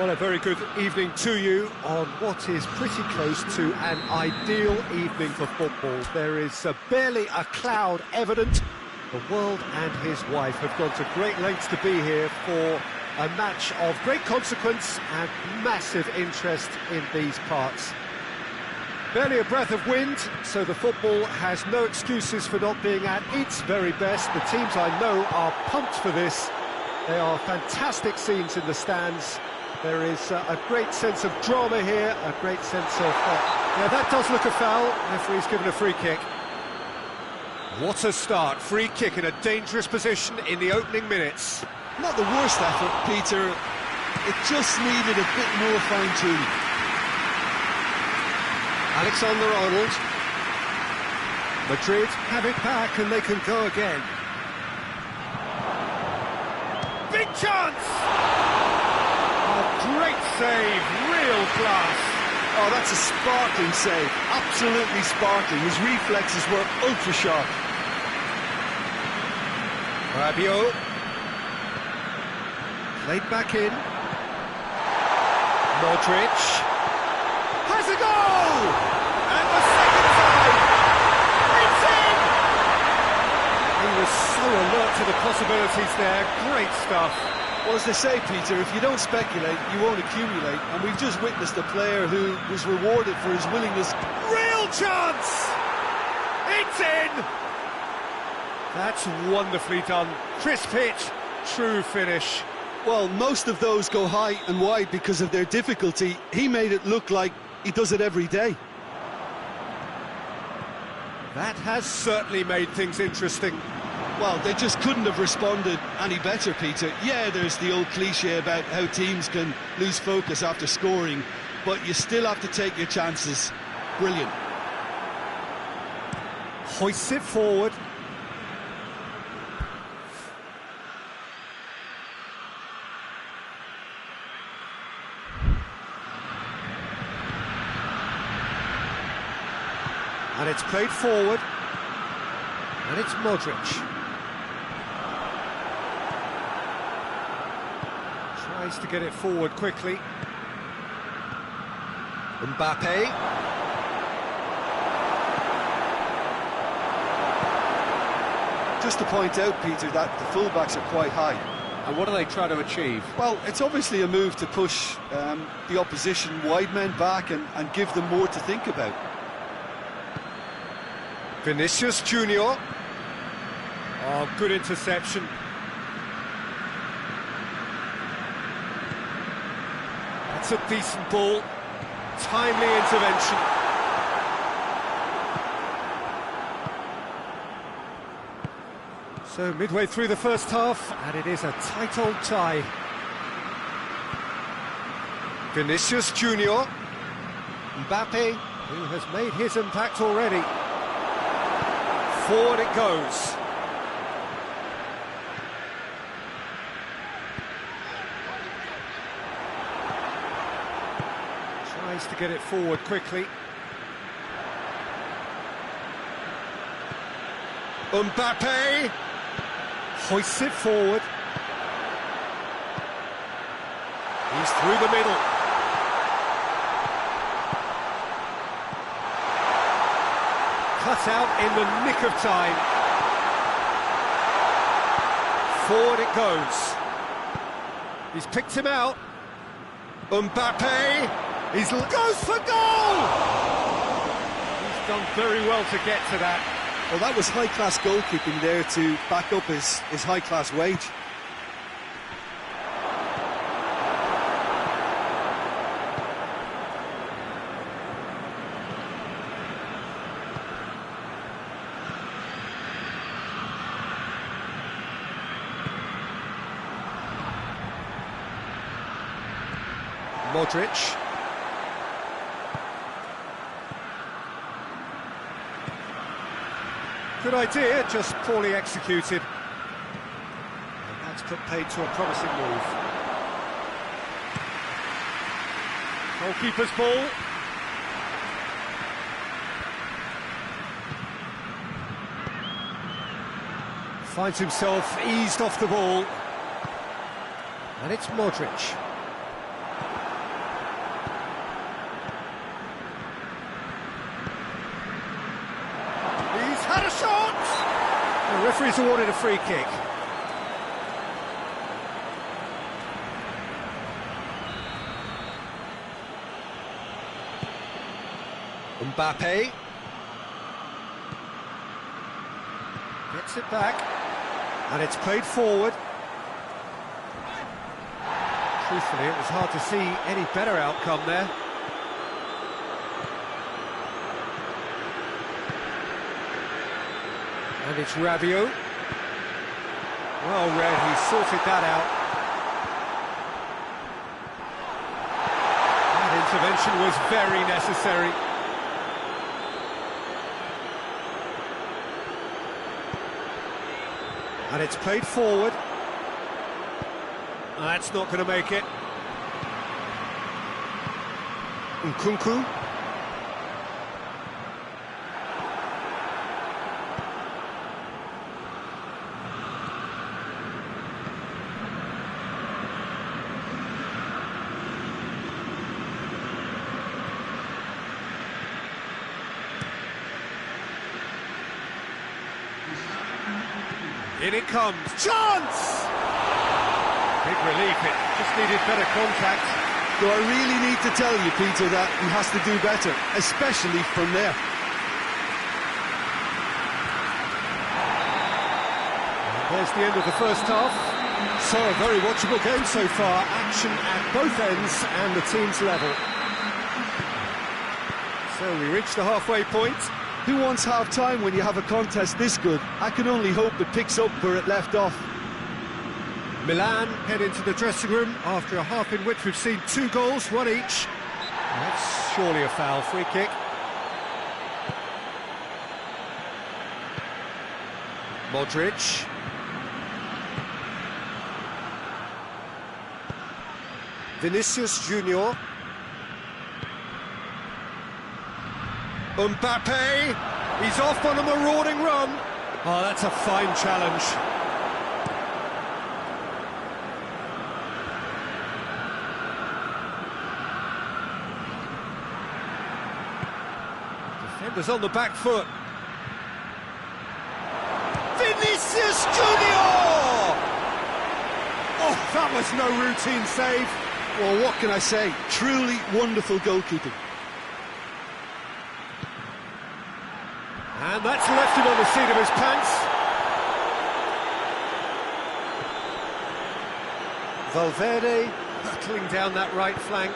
Well, a very good evening to you on what is pretty close to an ideal evening for football. There is barely a cloud evident. The world and his wife have gone to great lengths to be here for a match of great consequence and massive interest in these parts. Barely a breath of wind, so the football has no excuses for not being at its very best. The teams I know are pumped for this. They are fantastic scenes in the stands. There is a great sense of drama here, a great sense of... yeah, that does look a foul. Referee's given a free kick. What a start. Free kick in a dangerous position in the opening minutes. Not the worst effort, Peter. It just needed a bit more fine-tuning. Alexander-Arnold. Madrid have it back and they can go again. Big chance! A great save, real class. Oh, that's a sparkling save, absolutely sparkling. His reflexes were ultra-sharp. Rabiot. Played back in. Modric. Has a goal! And the second time! It's in! He was so alert to the possibilities there. Great stuff. Well, as they say, Peter, if you don't speculate, you won't accumulate. And we've just witnessed a player who was rewarded for his willingness. Real chance! It's in! That's wonderfully done. Crisp hit, true finish. Well, most of those go high and wide because of their difficulty. He made it look like he does it every day. That has certainly made things interesting. Well, they just couldn't have responded any better, Peter. Yeah, there's the old cliche about how teams can lose focus after scoring, but you still have to take your chances. Brilliant. Hoists it forward. And it's played forward, and it's Modric. Tries to get it forward quickly. Mbappe. Just to point out, Peter, that the fullbacks are quite high. And what are they trying to achieve? Well, it's obviously a move to push the opposition wide men back and give them more to think about. Vinicius Junior. Oh, good interception. That's a decent ball. Timely intervention. So midway through the first half, and it is a tight old tie. Vinicius Junior. Mbappe, who has made his impact already. Forward it goes. Tries to get it forward quickly. Mbappe hoists it forward. He's through the middle. Cut out in the nick of time. Forward it goes. He's picked him out. Mbappe. Goes for goal! He's done very well to get to that. Well, that was high-class goalkeeping there to back up his high-class wage. Modric. Good idea, just poorly executed. And that's put paid to a promising move. Goalkeeper's ball. Finds himself eased off the ball. And it's Modric. referee's awarded a free kick. Mbappe gets it back, and it's played forward. Truthfully, it was hard to see any better outcome there. And it's Rabiot. Well read, he sorted that out. That intervention was very necessary. And it's played forward. That's not going to make it. Nkunku. In it comes. Chance! Big relief, it just needed better contact. Do I really need to tell you, Peter, that he has to do better, especially from there? And there's the end of the first half. So, a very watchable game so far. Action at both ends and the teams level. So, we reach the halfway point. Who wants half-time when you have a contest this good? I can only hope it picks up where it left off. Milan head into the dressing room after a half in which we've seen 2 goals, 1 each. That's surely a foul. Free kick. Modric. Vinicius Junior. Mbappe, he's off on a marauding run. Oh, that's a fine challenge. Defenders on the back foot. Vinicius Junior! Oh, that was no routine save. Well, what can I say? Truly wonderful goalkeeping. And that's left him on the seat of his pants. Valverde battling down that right flank.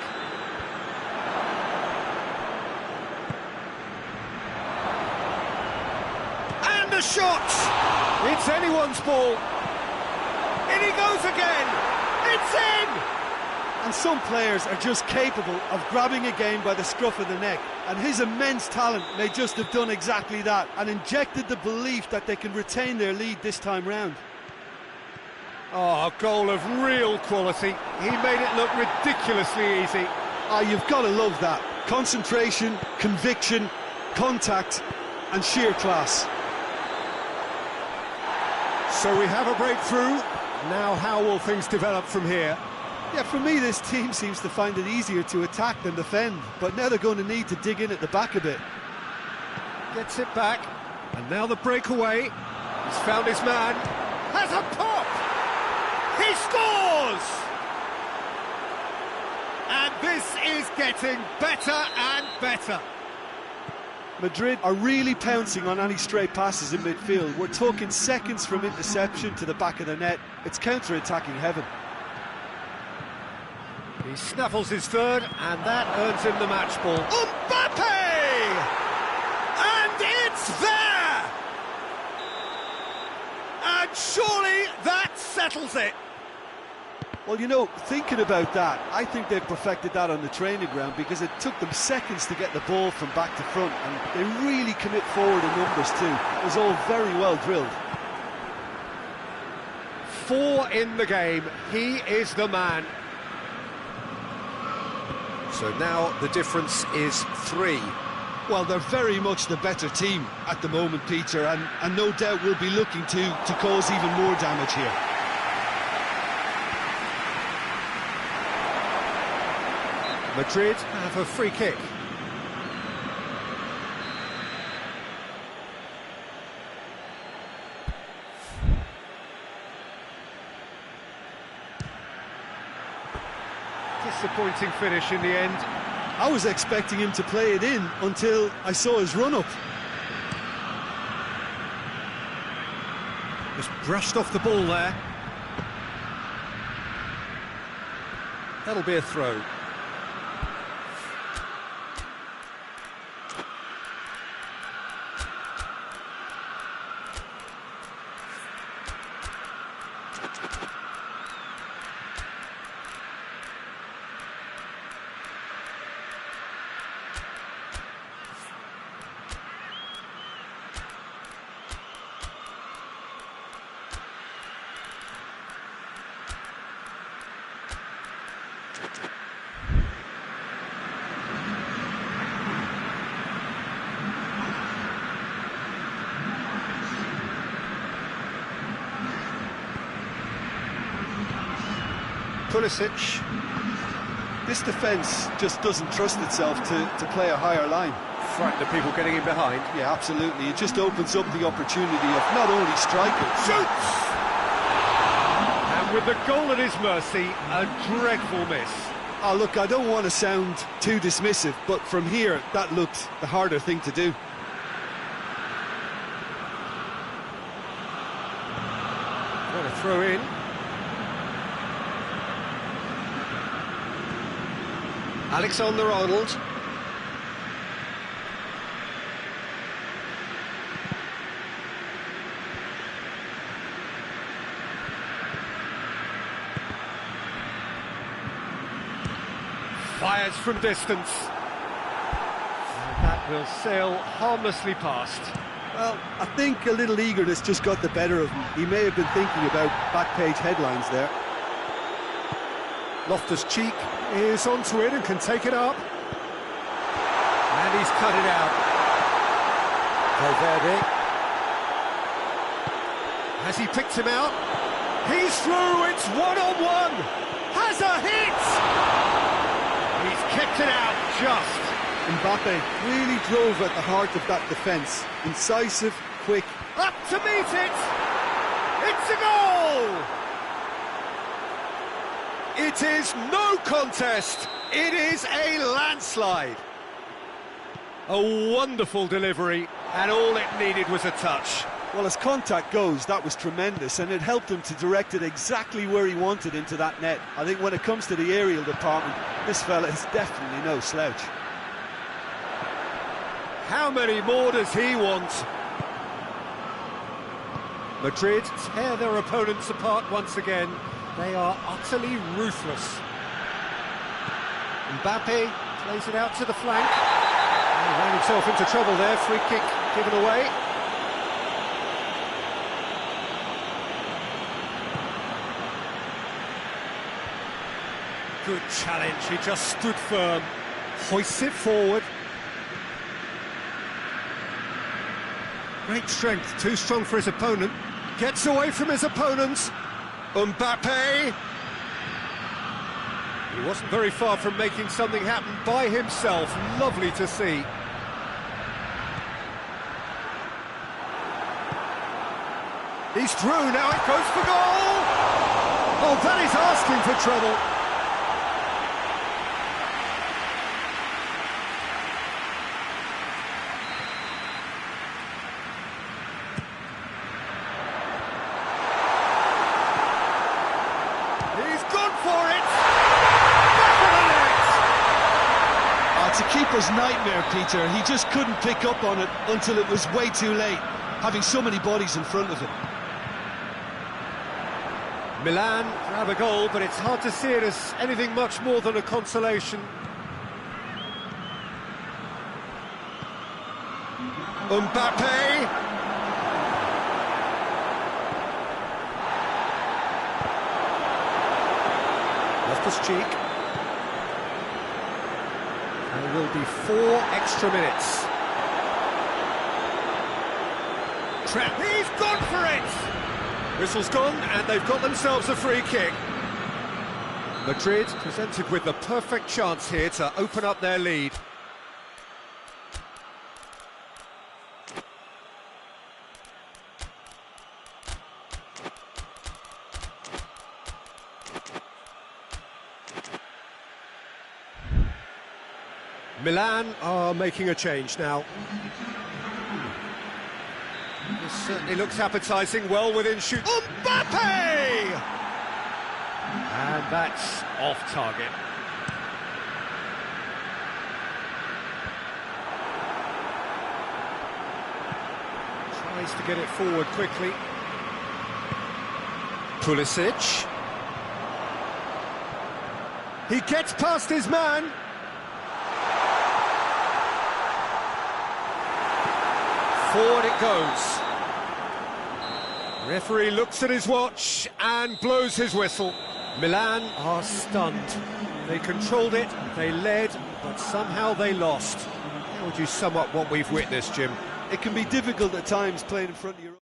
And a shot! It's anyone's ball. In he goes again! It's in! And some players are just capable of grabbing a game by the scruff of the neck, and his immense talent may just have done exactly that and injected the belief that they can retain their lead this time round. Oh, a goal of real quality. He made it look ridiculously easy. Ah, you've got to love that. Concentration, conviction, contact and sheer class. So we have a breakthrough. Now how will things develop from here? Yeah, for me, this team seems to find it easier to attack than defend, but now they're going to need to dig in at the back a bit. Gets it back, and now the breakaway. He's found his man. Has a pop! He scores! And this is getting better and better. Madrid are really pouncing on any stray passes in midfield. We're talking seconds from interception to the back of the net. It's counter-attacking heaven. He snaffles his third, and that earns him the match ball. Mbappe! And it's there! And surely that settles it. Well, you know, thinking about that, I think they've perfected that on the training ground because it took them seconds to get the ball from back to front, and they really commit forward in numbers too. It was all very well drilled. 4 in the game. He is the man. So now the difference is 3. Well, they're very much the better team at the moment, Peter, and no doubt will be looking to cause even more damage here. Madrid have a free kick. Disappointing finish in the end. I was expecting him to play it in until I saw his run-up. Just brushed off the ball there. That'll be a throw. Pulisic. This defence just doesn't trust itself to play a higher line. Frightened of people getting in behind. Yeah, absolutely. It just opens up the opportunity of not only striking. Shoots! And with the goal at his mercy, a dreadful miss. Oh, look, I don't want to sound too dismissive, but from here, that looked the harder thing to do. What a throw in. Alexander-Arnold. Fires from distance. And that will sail harmlessly past. Well, I think a little eagerness just got the better of him. He may have been thinking about back-page headlines there. Loftus-Cheek is onto it and can take it up. And he's cut it out. Valverde. Has he picked him out? He's through, it's one-on-one! Has a hit! He's kept it out just. Mbappe really drove at the heart of that defence. Incisive, quick. Up to meet it! It's a goal! It is no contest, it is a landslide. A wonderful delivery, and all it needed was a touch. Well, as contact goes, that was tremendous, and it helped him to direct it exactly where he wanted into that net. I think when it comes to the aerial department, this fella is definitely no slouch. How many more does he want? Madrid tear their opponents apart once again. They are utterly ruthless. Mbappe plays it out to the flank. He ran himself into trouble there, free kick given away. Good challenge, he just stood firm. Hoists it forward. Great strength, too strong for his opponent. Gets away from his opponent. Mbappe! He wasn't very far from making something happen by himself. Lovely to see. He's through, now it goes for goal! Oh, that is asking for trouble. It's a keeper's nightmare, Peter. He just couldn't pick up on it until it was way too late, having so many bodies in front of him. Milan grab a goal, but it's hard to see it as anything much more than a consolation. Mbappe! Loftus-Cheek. There will be 4 extra minutes. Trap. He's gone for it! Whistle's gone, and they've got themselves a free kick. Madrid presented with the perfect chance here to open up their lead. Milan are making a change now. This certainly looks appetising, well within shoot. Mbappe! And that's off target. Tries to get it forward quickly. Pulisic. He gets past his man. Forward it goes. Referee looks at his watch and blows his whistle. Milan are stunned. They controlled it, they led, but somehow they lost. How would you sum up what we've witnessed, Jim? It can be difficult at times playing in front of your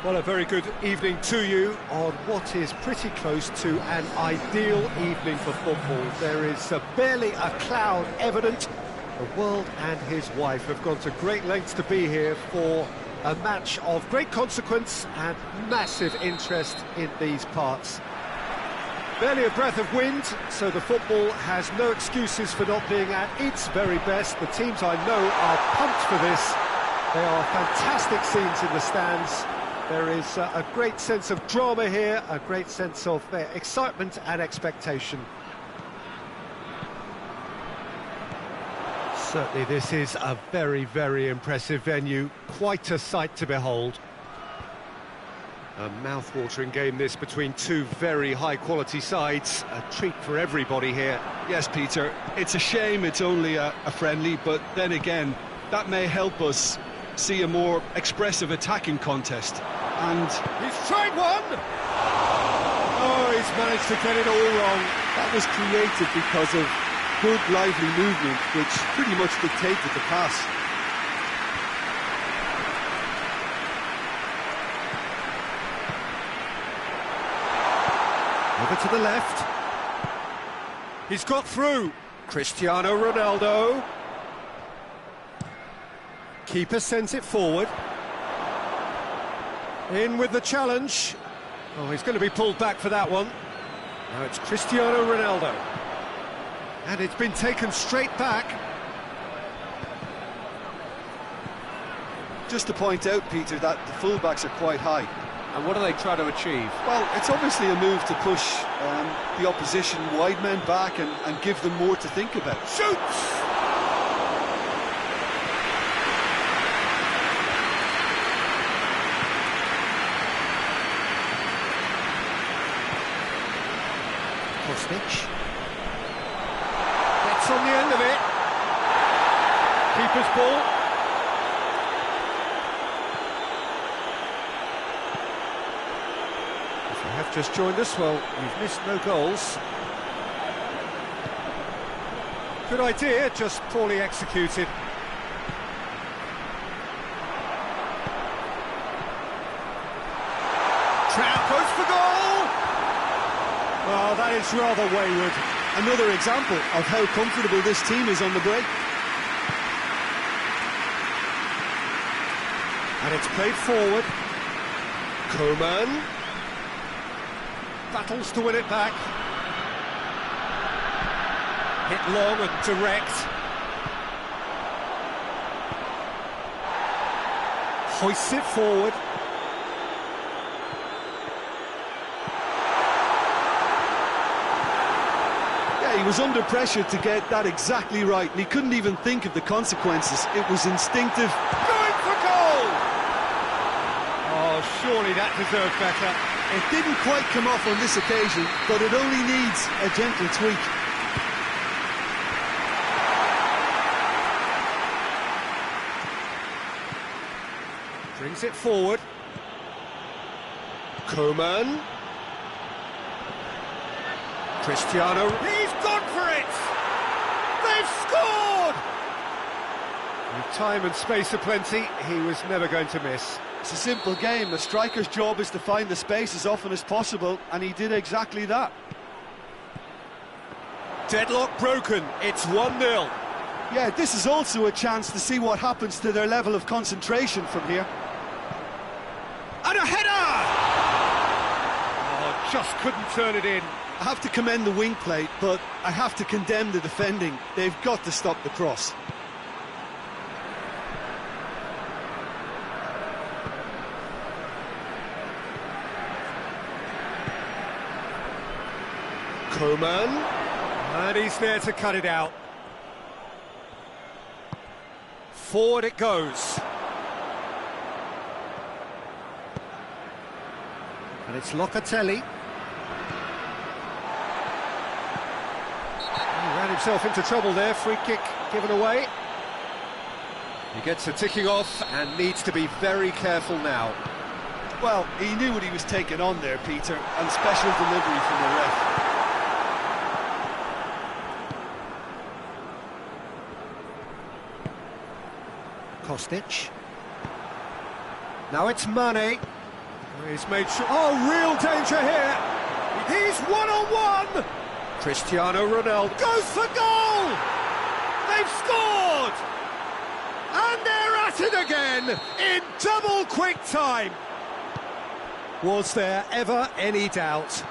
Well, a very good evening to you on what is pretty close to an ideal evening for football. There is barely a cloud evident. The world and his wife have gone to great lengths to be here for a match of great consequence and massive interest in these parts. Barely a breath of wind, so the football has no excuses for not being at its very best. The teams I know are pumped for this. They are fantastic scenes in the stands. There is a great sense of drama here, a great sense of excitement and expectation. Certainly this is a very, very impressive venue, quite a sight to behold. A mouth-watering game this between two very high-quality sides, a treat for everybody here. Yes, Peter, it's a shame it's only a friendly, but then again, that may help us see a more expressive attacking contest. And he's tried one! Oh, he's managed to get it all wrong. That was created because of good, lively movement, which pretty much dictated the pass. Over to the left. He's got through. Cristiano Ronaldo. Keeper sends it forward. In with the challenge. Oh, he's going to be pulled back for that one. Now it's Cristiano Ronaldo. And it's been taken straight back. Just to point out, Peter, that the fullbacks are quite high. And what do they try to achieve? Well, it's obviously a move to push the opposition wide men back and give them more to think about. Shoots! Kostic. Gets on the end of it. Keeper's ball. If you have just joined us, well, you've missed no goals. Good idea, just poorly executed. Trout goes for goal! Oh, that is rather wayward. Another example of how comfortable this team is on the break. And it's played forward. Coman battles to win it back. Hit long and direct. Hoists it forward. He was under pressure to get that exactly right, and he couldn't even think of the consequences. It was instinctive. Going for goal! Oh, surely that deserved better. It didn't quite come off on this occasion, but it only needs a gentle tweak. Brings it forward. Coman. Cristiano, he's gone for it! They've scored! With time and space aplenty, he was never going to miss. It's a simple game. A striker's job is to find the space as often as possible, and he did exactly that. Deadlock broken, it's 1-0. Yeah, this is also a chance to see what happens to their level of concentration from here. And a header! Oh, just couldn't turn it in. I have to commend the wing play, but I have to condemn the defending. They've got to stop the cross. Coman, and he's there to cut it out. Forward it goes. And it's Locatelli. Ran himself into trouble there, free kick given away. He gets a ticking off and needs to be very careful now. Well, he knew what he was taking on there, Peter, and special delivery from the ref. Kostic. Now it's Mane. He's made sure. Oh, real danger here. He's one-on-one. Cristiano Ronaldo goes for goal. They've scored. And they're at it again in double quick time. Was there ever any doubt?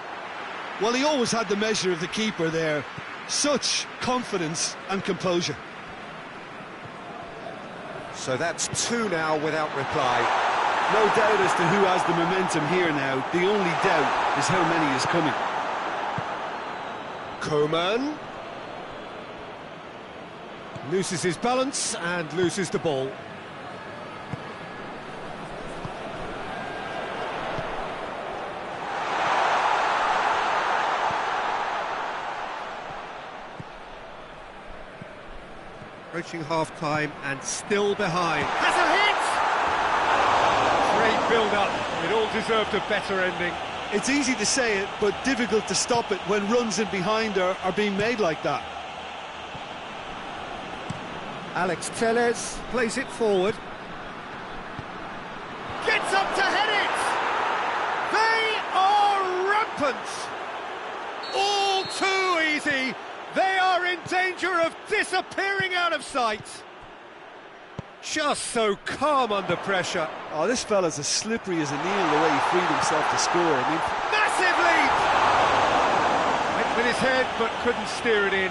Well, he always had the measure of the keeper there. Such confidence and composure. So that's two now without reply. No doubt as to who has the momentum here now. The only doubt is how many is coming. Coman loses his balance and loses the ball. Approaching half-time and still behind. Has a hit! Great build-up. It all deserved a better ending. It's easy to say it, but difficult to stop it when runs in behind are being made like that. Alex Telles plays it forward. Gets up to head it! They are rampant! All too easy! They are in danger of disappearing out of sight. Just so calm under pressure. Oh, this fella's as slippery as a needle the way he freed himself to score. I mean, massive leap! Went with his head but couldn't steer it in.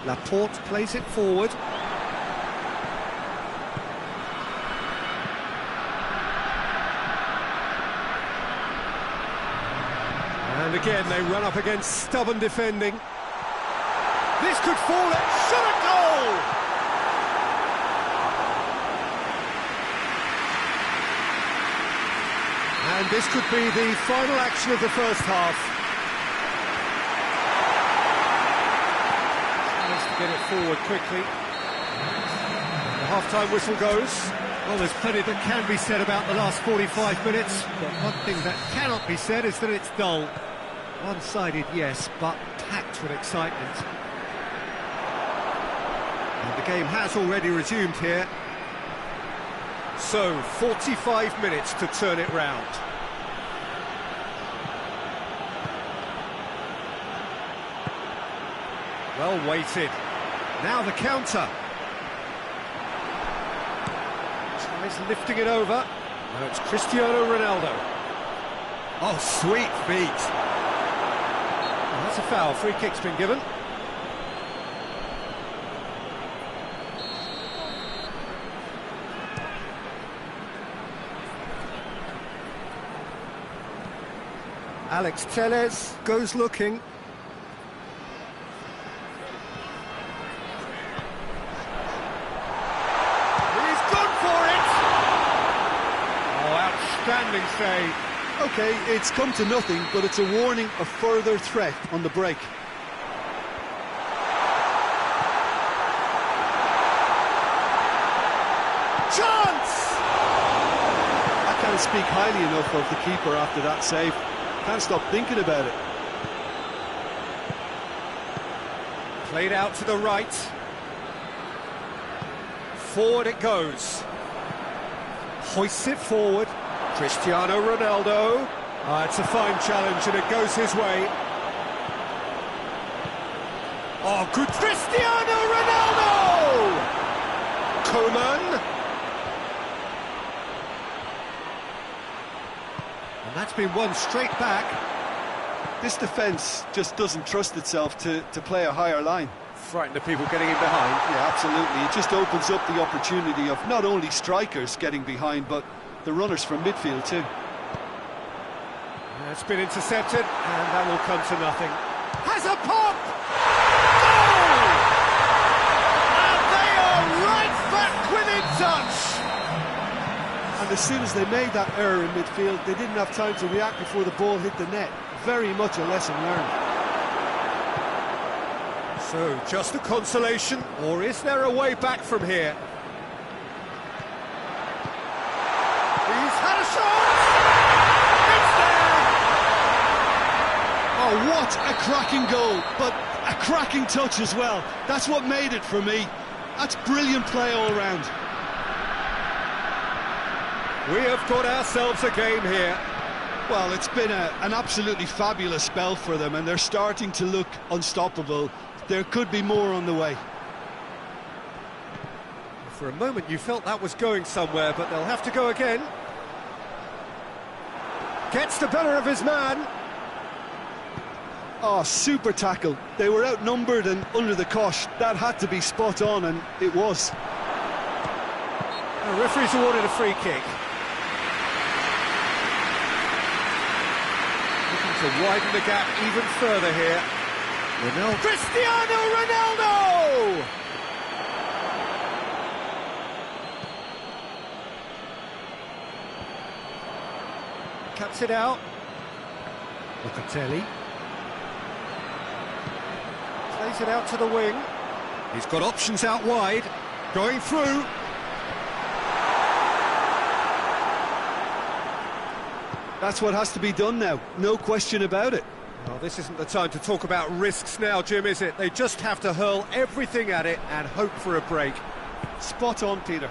Laporte plays it forward. And again, they run up against stubborn defending. This could fall at shot a goal! And this could be the final action of the first half. Tries to get it forward quickly. The half-time whistle goes. Well, there's plenty that can be said about the last 45 minutes, but one thing that cannot be said is that it's dull. One-sided, yes, but packed with excitement. And the game has already resumed here. So, 45 minutes to turn it round. Well weighted. Now the counter. Tries lifting it over. Now it's Cristiano Ronaldo. Oh, sweet feet. That's a foul. Free kick's been given. Alex Telles goes looking. He's gone for it! Oh, outstanding save. OK, it's come to nothing, but it's a warning of further threat on the break. Chance! I can't speak highly enough of the keeper after that save. Can't stop thinking about it. Played out to the right. Forward it goes. Hoists it forward. Cristiano Ronaldo. It's a fine challenge and it goes his way. Oh, good Cristiano Ronaldo! Coman. And that's been won straight back. This defence just doesn't trust itself to play a higher line. Frightened of people getting in behind. Yeah, absolutely. It just opens up the opportunity of not only strikers getting behind, but the runners from midfield too. It's been intercepted, and that will come to nothing. Has a pop! Goal! And they are right back within touch! And as soon as they made that error in midfield, they didn't have time to react before the ball hit the net. Very much a lesson learned. So, just a consolation, or is there a way back from here? He's had a shot! It's there! Oh, what a cracking goal, but A cracking touch as well. That's what made it for me. That's brilliant play all round. We have got ourselves a game here. Well, it's been an absolutely fabulous spell for them, and they're starting to look unstoppable. There could be more on the way. For a moment you felt that was going somewhere, but they'll have to go again. Gets the better of his man. Oh, super tackle. They were outnumbered and under the cosh. That had to be spot on, and it was. The referee's awarded a free kick. Looking to widen the gap even further here. Cristiano Ronaldo! Cuts it out. Locatelli. Plays it out to the wing. He's got options out wide. Going through. That's what has to be done now. No question about it. Well, this isn't the time to talk about risks now, Jim, is it? They just have to hurl everything at it and hope for a break. Spot on, Peter.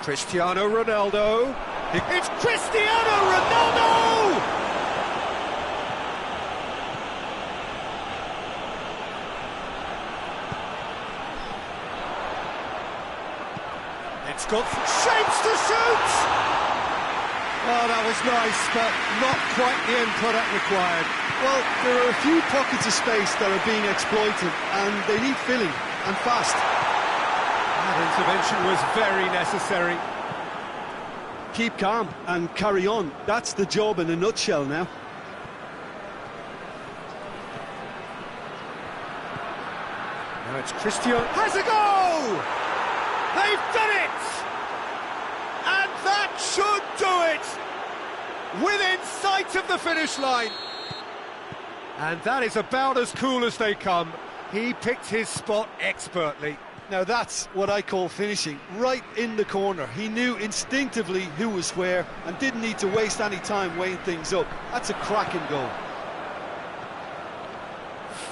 Cristiano Ronaldo. It's Cristiano Ronaldo! It's got shapes to shoot! Oh, that was nice, but not quite the end product required. Well, there are a few pockets of space that are being exploited, and they need filling, and fast. That intervention was very necessary. Keep calm and carry on. That's the job in a nutshell now. Now it's Cristiano. Has a goal! They've done it! And that should do it! Within sight of the finish line. And that is about as cool as they come. He picked his spot expertly. Now that's what I call finishing, right in the corner. He knew instinctively who was where and didn't need to waste any time weighing things up. That's a cracking goal.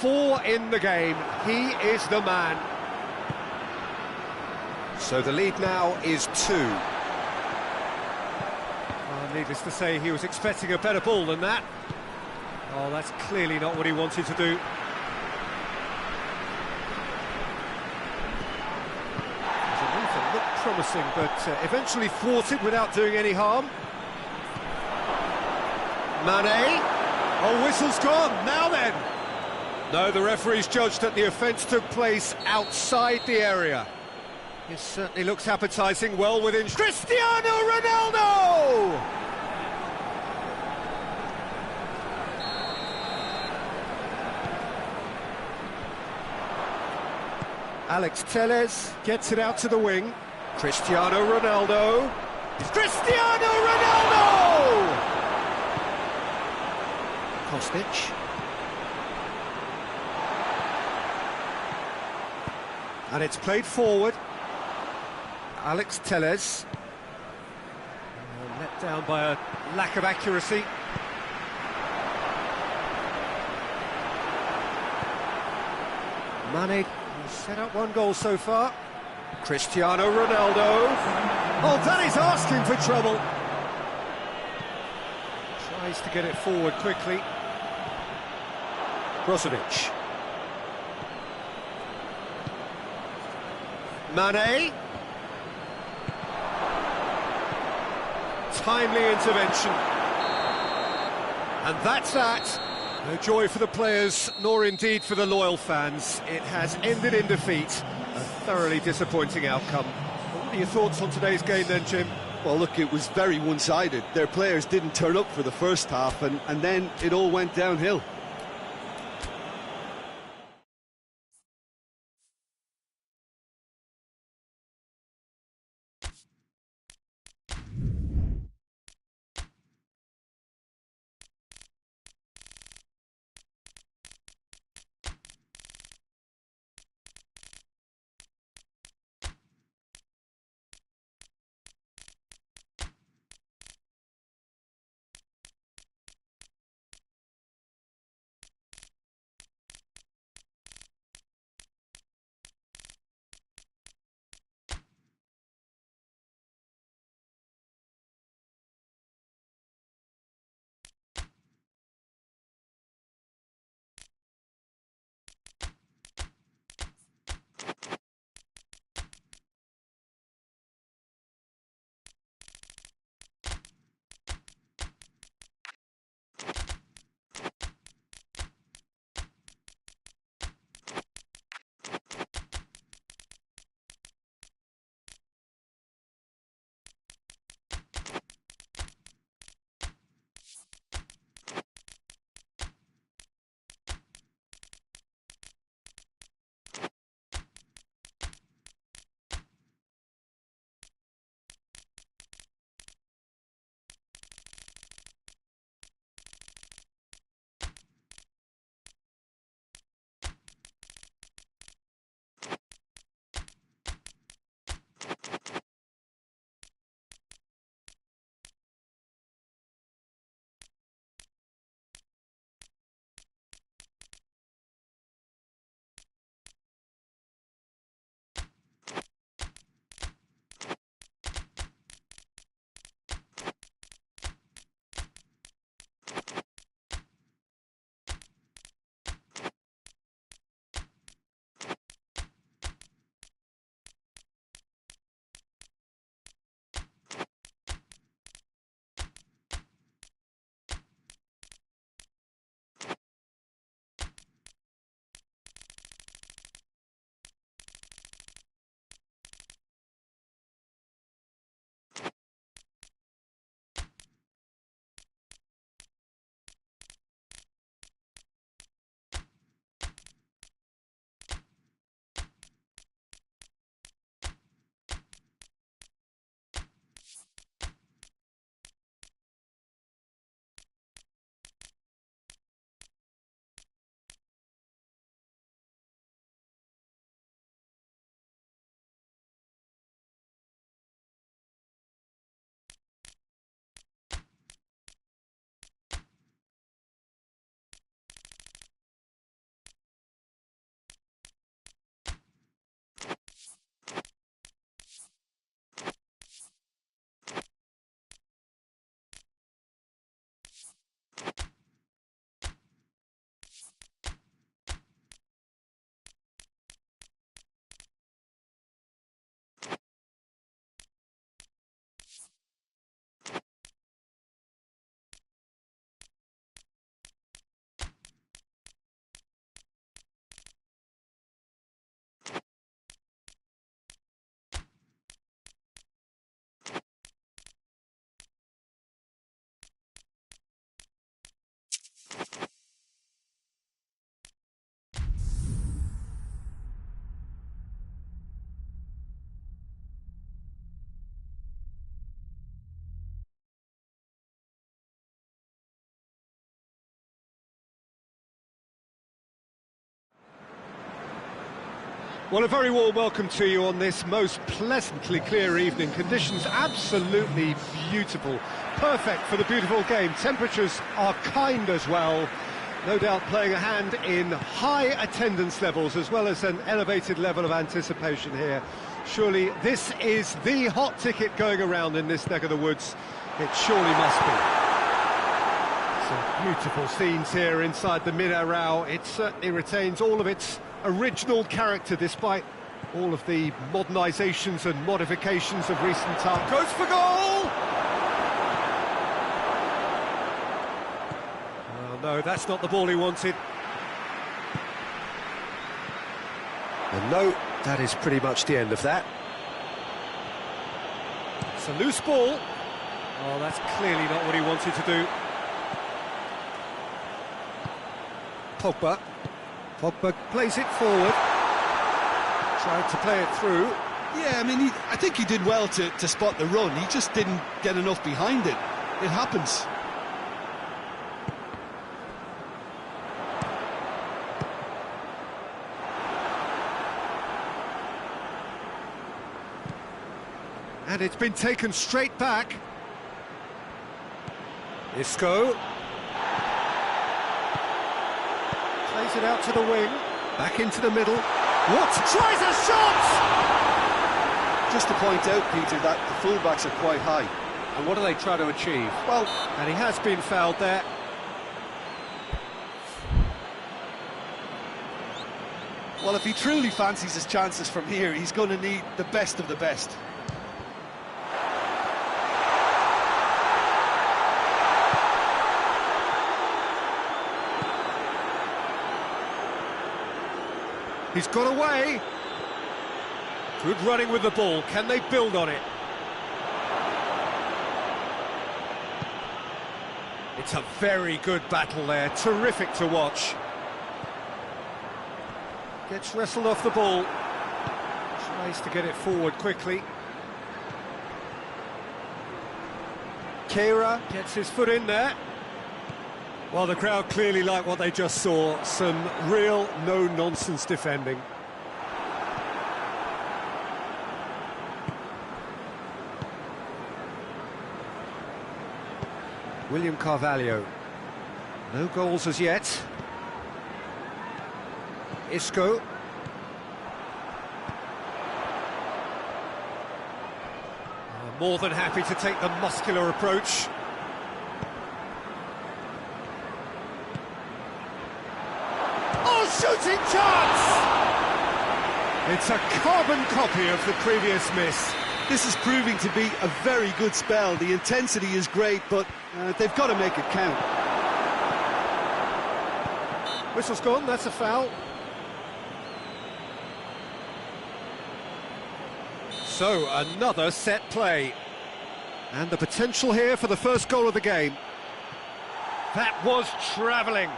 4 in the game. He is the man. So the lead now is 2. Well, needless to say, he was expecting a better ball than that. Oh, that's clearly not what he wanted to do. It looked promising, but eventually thwarted without doing any harm. Mane. Oh, whistle's gone. Now then. No, the referee's judged that the offence took place outside the area. It certainly looks appetising, well within... Cristiano Ronaldo! Alex Telles gets it out to the wing. Cristiano Ronaldo. Cristiano Ronaldo! Kostic. And it's played forward. Alex Telles. Let down by a lack of accuracy. Mane set up 1 goal so far. Cristiano Ronaldo. Oh, that is asking for trouble. Tries to get it forward quickly. Brozovic. Mane. Timely intervention. And that's that. No joy for the players, nor indeed for the loyal fans. It has ended in defeat. A thoroughly disappointing outcome. What are your thoughts on today's game then, Jim? Well, look, it was very one-sided. Their players didn't turn up for the first half, and then it all went downhill. Well, a very warm welcome to you on this most pleasantly clear evening. Conditions absolutely beautiful. Perfect for the beautiful game. Temperatures are kind as well. No doubt playing a hand in high attendance levels as well as an elevated level of anticipation here. Surely this is the hot ticket going around in this neck of the woods. It surely must be. Some beautiful scenes here inside the Mid-Arao. It certainly retains all of its original character despite all of the modernisations and modifications of recent times. Goes for goal! Oh no, that's not the ball he wanted. And no, that is pretty much the end of that. It's a loose ball. Oh, that's clearly not what he wanted to do. Pogba plays it forward. Tried to play it through. Yeah, I mean, I think he did well to spot the run. He just didn't get enough behind it. It happens. And it's been taken straight back. Isco. Plays it out to the wing. Back into the middle. What? Tries a shot! Just to point out, Peter, that the fullbacks are quite high. And what do they try to achieve? Well, and he has been fouled there. Well, if he truly fancies his chances from here, he's going to need the best of the best. He's got away. Good running with the ball. Can they build on it? It's a very good battle there. Terrific to watch. Gets wrestled off the ball. Tries to get it forward quickly. Keira gets his foot in there. Well, the crowd clearly like what they just saw. Some real no-nonsense defending. William Carvalho. No goals as yet. Isco. More than happy to take the muscular approach. Shooting chance! It's a carbon copy of the previous miss. This is proving to be a very good spell. The intensity is great, but they've got to make it count. Whistle's gone, that's a foul. So, another set play. And the potential here for the first goal of the game. That was travelling.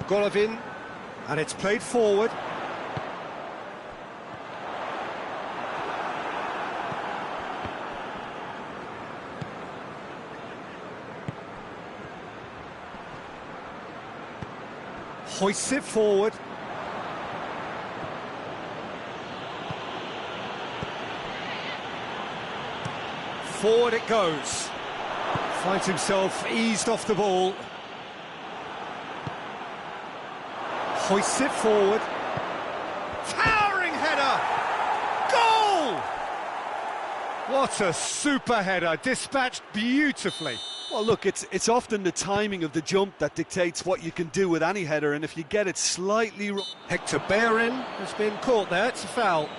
Golovin, and it's played forward. Hoists it forward. Forward it goes. Finds himself eased off the ball. Hoists it forward. Towering header! Goal! What a super header, dispatched beautifully. Well, look, it's often the timing of the jump that dictates what you can do with any header, and if you get it slightly wrong... Hector Bellerin has been caught there, it's a foul.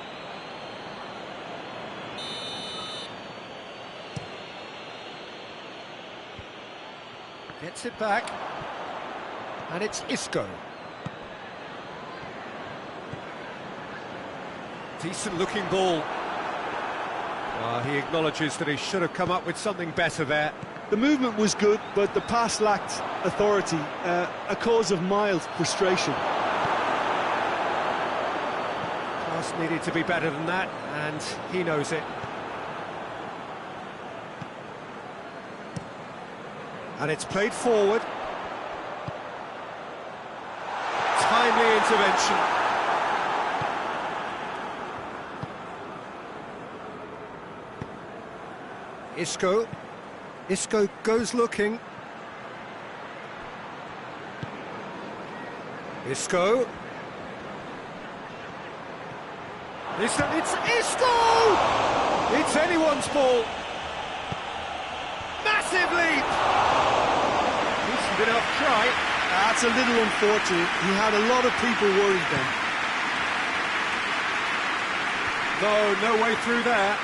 Gets it back, and it's Isco. Decent looking ball. He acknowledges that he should have come up with something better there. The movement was good, but the pass lacked authority, a cause of mild frustration. Pass needed to be better than that, and he knows it. And it's played forward. Timely intervention. Isco goes looking. Isco. It's Isco! It's anyone's ball. Massive leap! Decent enough try. That's a little unfortunate. He had a lot of people worried then. No way through there.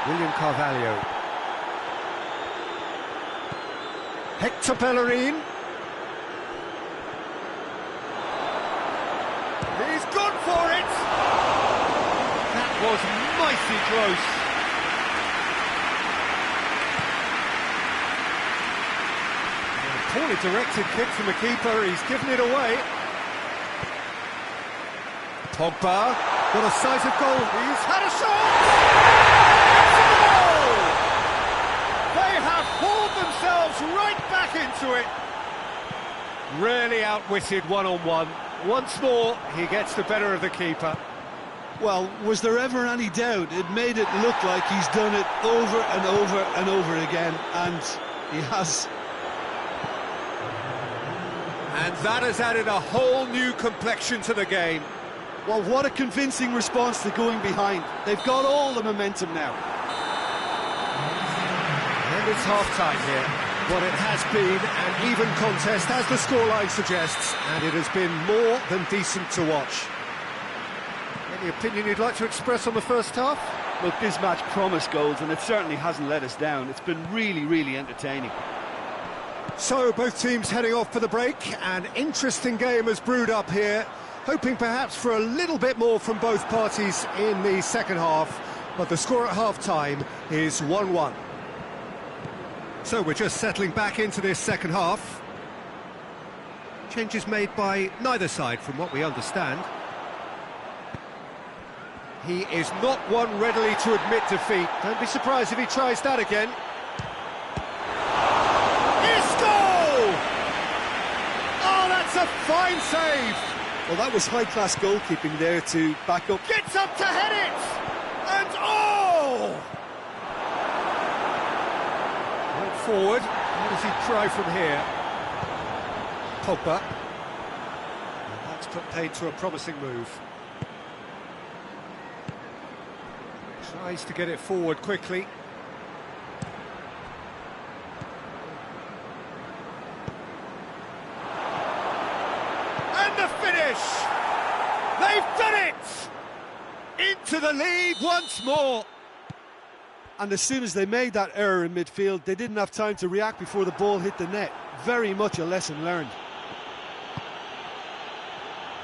William Carvalho. Hector Bellerin. He's gone for it! That was mighty close. A poorly directed kick from the keeper, he's given it away. Pogba, got a sight of goal, he's had a shot! It's a goal! They have hauled themselves right back into it. Really outwitted one-on-one. Once more, he gets the better of the keeper. Well, was there ever any doubt? It made it look like he's done it over and over and over again, and he has. And that has added a whole new complexion to the game. Well, what a convincing response to going behind. They've got all the momentum now. And it's half-time here. But it has been an even contest, as the scoreline suggests, and it has been more than decent to watch. Any opinion you'd like to express on the first half? Look, this match promised goals, and it certainly hasn't let us down. It's been really, really entertaining. So, both teams heading off for the break. An interesting game has brewed up here, hoping perhaps for a little bit more from both parties in the second half, but the score at half-time is 1-1. So we're just settling back into this second half. Changes made by neither side, from what we understand. He is not one readily to admit defeat. Don't be surprised if he tries that again. Isco! Oh, that's a fine save! Well, that was high-class goalkeeping there to back up. Gets up to head it! And oh! Forward, what does he try from here? Pogba. And that's put paid to a promising move. Tries to get it forward quickly. And the finish! They've done it! Into the lead once more! And as soon as they made that error in midfield, they didn't have time to react before the ball hit the net. Very much a lesson learned.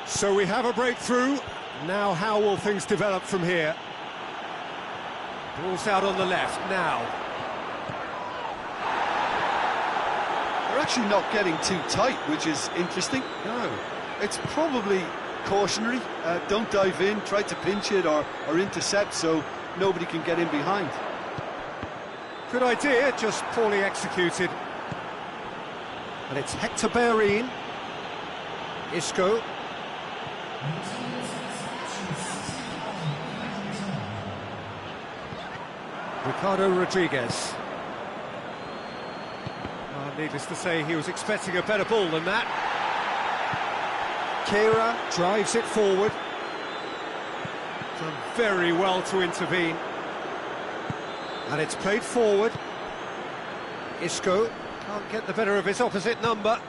So we have a breakthrough. Now how will things develop from here? Ball's out on the left now. They're actually not getting too tight, which is interesting. No. It's probably cautionary. Don't dive in, try to pinch it or intercept so nobody can get in behind. Good idea, just poorly executed. And it's Hector Bellerin. Isco. Ricardo Rodriguez. Needless to say, he was expecting a better ball than that. Kehrer drives it forward. Done very well to intervene. And it's played forward. Isco can't get the better of his opposite number.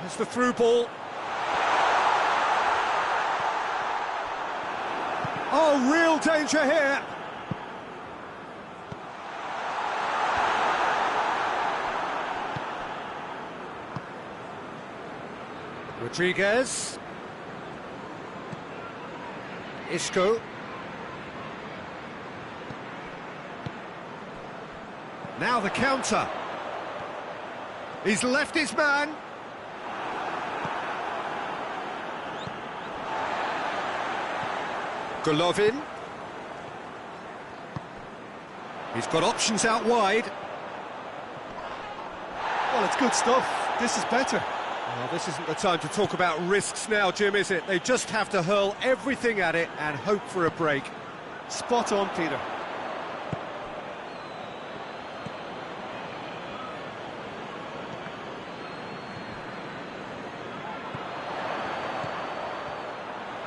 There's the through ball. Oh, real danger here. Rodriguez. Isco. Now the counter. He's left his man. Golovin. He's got options out wide. Well, it's good stuff. This is better. Well, this isn't the time to talk about risks now, Jim, is it? They just have to hurl everything at it and hope for a break. Spot on, Peter.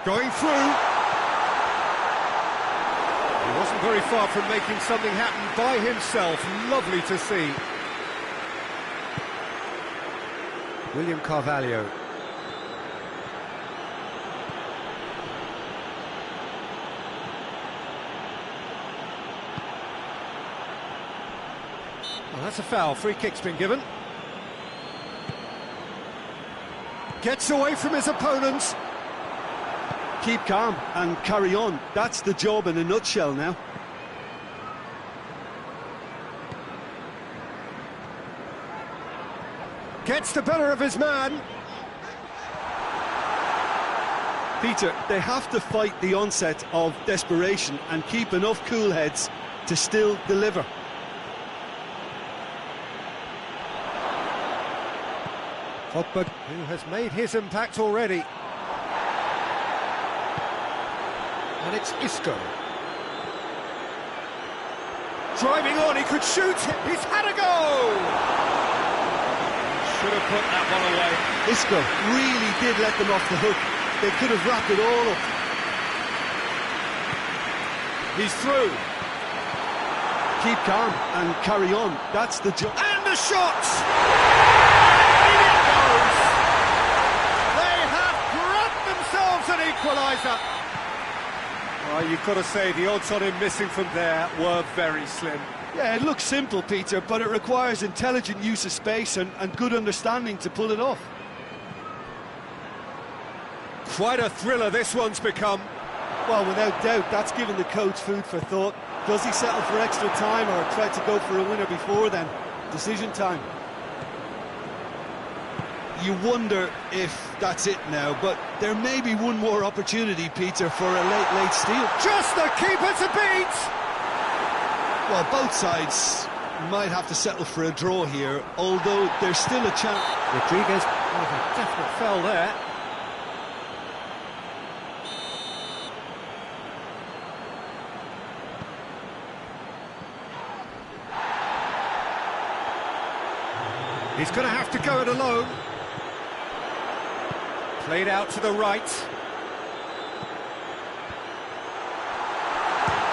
Going through. He wasn't very far from making something happen by himself. Lovely to see. William Carvalho. Well, that's a foul. Free kick's been given. Gets away from his opponents. Keep calm and carry on. That's the job in a nutshell now. Gets the better of his man. Peter, they have to fight the onset of desperation and keep enough cool heads to still deliver. Pogba, who has made his impact already. And it's Isco. Driving on, he could shoot. He's had a go! Should have put that one away. Isco really did let them off the hook. They could have wrapped it all up. He's through. Keep calm and carry on. That's the job. And the shot! In it goes! They have grabbed themselves an equaliser. Well, you've got to say the odds on him missing from there were very slim. Yeah, it looks simple, Peter, but it requires intelligent use of space and good understanding to pull it off. Quite a thriller this one's become. Well, without doubt, that's given the coach food for thought. Does he settle for extra time or try to go for a winner before then? Decision time. You wonder if that's it now, but there may be one more opportunity, Peter, for a late steal. Just the keeper to beat! Well, both sides might have to settle for a draw here, although there's still a chance. Rodriguez, a definite foul there. He's going to have to go it alone. Played out to the right.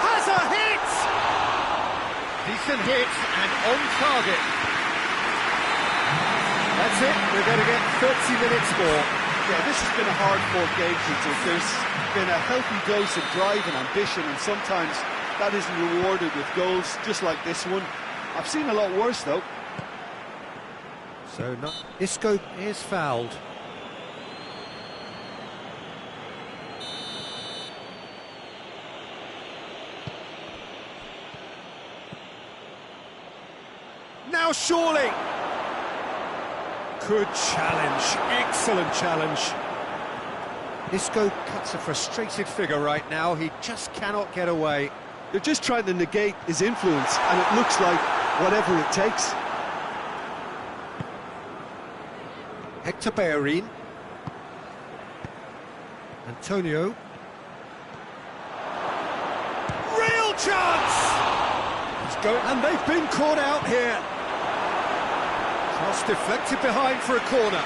Has a hit! Decent hit and on target. That's it, we're going to get 30 minutes more. Yeah, this has been a hard-fought game, Peter. There's been a healthy dose of drive and ambition, and sometimes that isn't rewarded with goals, just like this one. I've seen a lot worse, though. So, Isco is fouled. Now surely! Good challenge, excellent challenge. Isco cuts a frustrated figure right now, he just cannot get away. They're just trying to negate his influence, and it looks like whatever it takes. Hector Bellerin. Antonio. Real chance! He's going, and they've been caught out here. Cross deflected behind for a corner.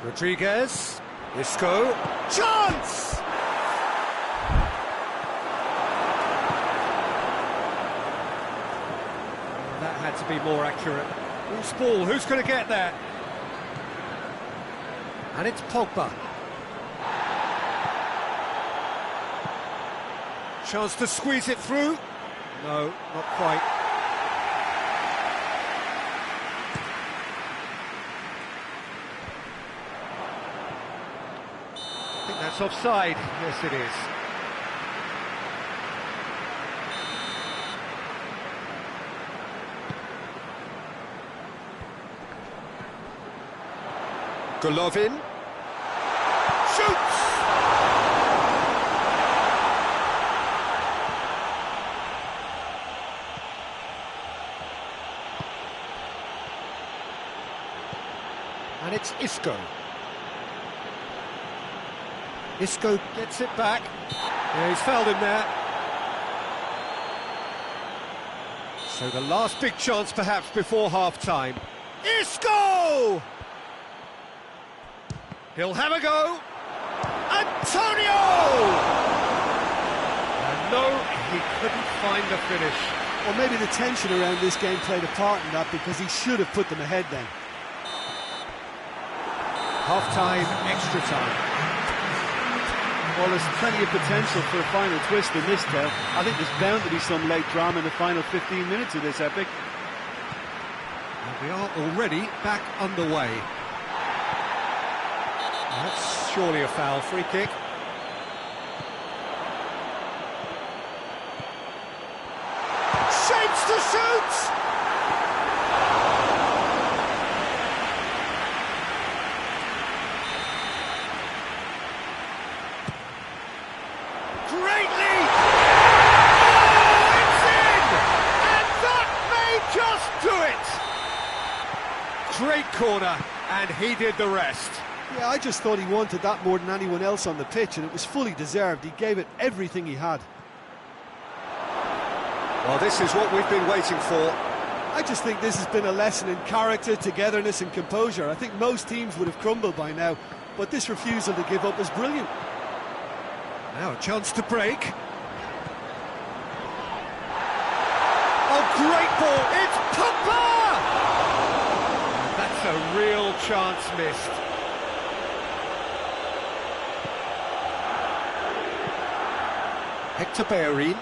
Rodriguez, Isco, chance! That had to be more accurate. Loose ball, who's going to get there? And it's Pogba. Chance to squeeze it through? No, not quite. I think that's offside. Yes, it is. Golovin. Shoots! And it's Isco. Isco gets it back. Yeah, he's fouled him there. So the last big chance perhaps before half-time. Isco! He'll have a go. Antonio! And no, he couldn't find the finish. Well, maybe the tension around this game played a part in that, because he should have put them ahead then. Half-time, extra time. Well, there's plenty of potential for a final twist in this tale. I think there's bound to be some late drama in the final 15 minutes of this epic. And we are already back underway. That's surely a foul. Free kick. Shapes to shoot! Great lead! Oh, it's in! And that may just do it! Great corner, and he did the rest. Yeah, I just thought he wanted that more than anyone else on the pitch, and it was fully deserved. He gave it everything he had. Well, this is what we've been waiting for. I just think this has been a lesson in character, togetherness and composure. I think most teams would have crumbled by now, but this refusal to give up is brilliant. Now a chance to break. Oh, great ball! It's Papa! That's a real chance missed. Hector Bellerin.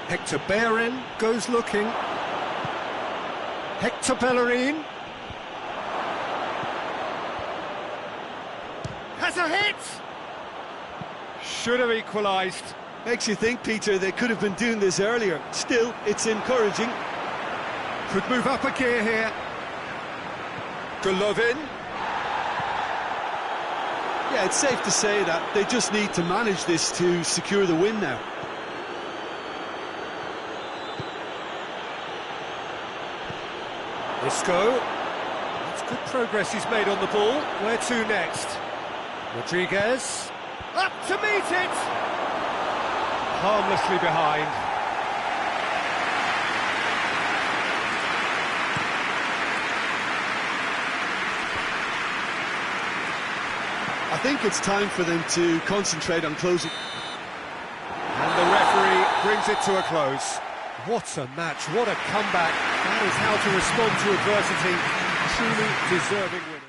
Hector Bellerin goes looking. Hector Bellerin. Has a hit! Should have equalised. Makes you think, Peter, they could have been doing this earlier. Still, it's encouraging. Could move up a gear here. Golovin. Yeah, it's safe to say that they just need to manage this to secure the win now. Isco. That's good progress he's made on the ball. Where to next? Rodriguez. Up to meet it! Harmlessly behind. I think it's time for them to concentrate on closing. And the referee brings it to a close. What a match, what a comeback. That is how to respond to adversity. Truly deserving winner.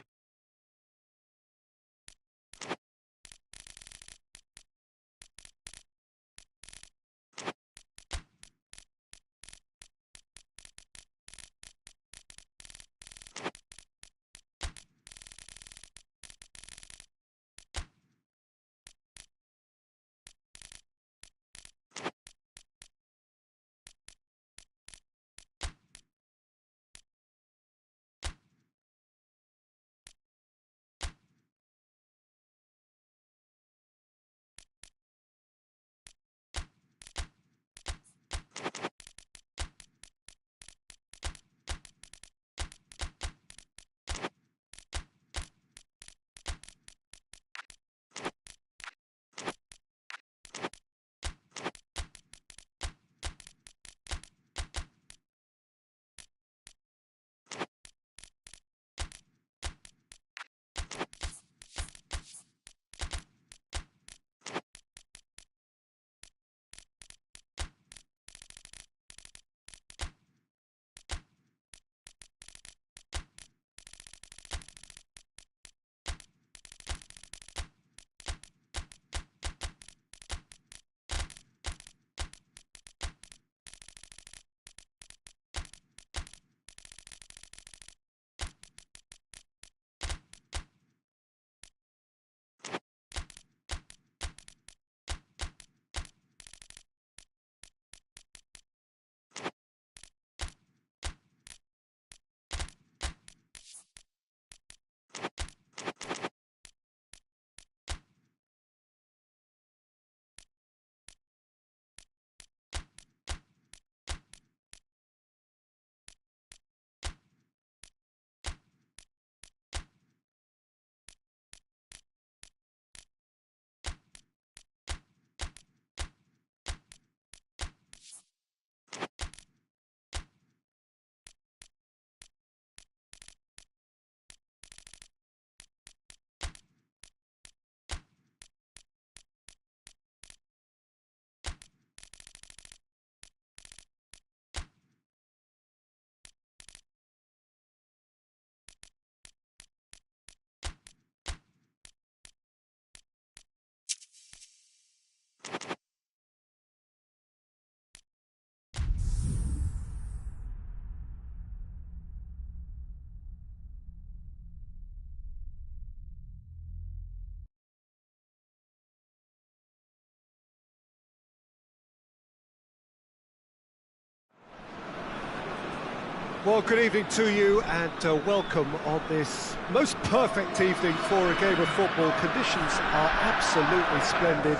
Well, good evening to you and welcome on this most perfect evening for a game of football. Conditions are absolutely splendid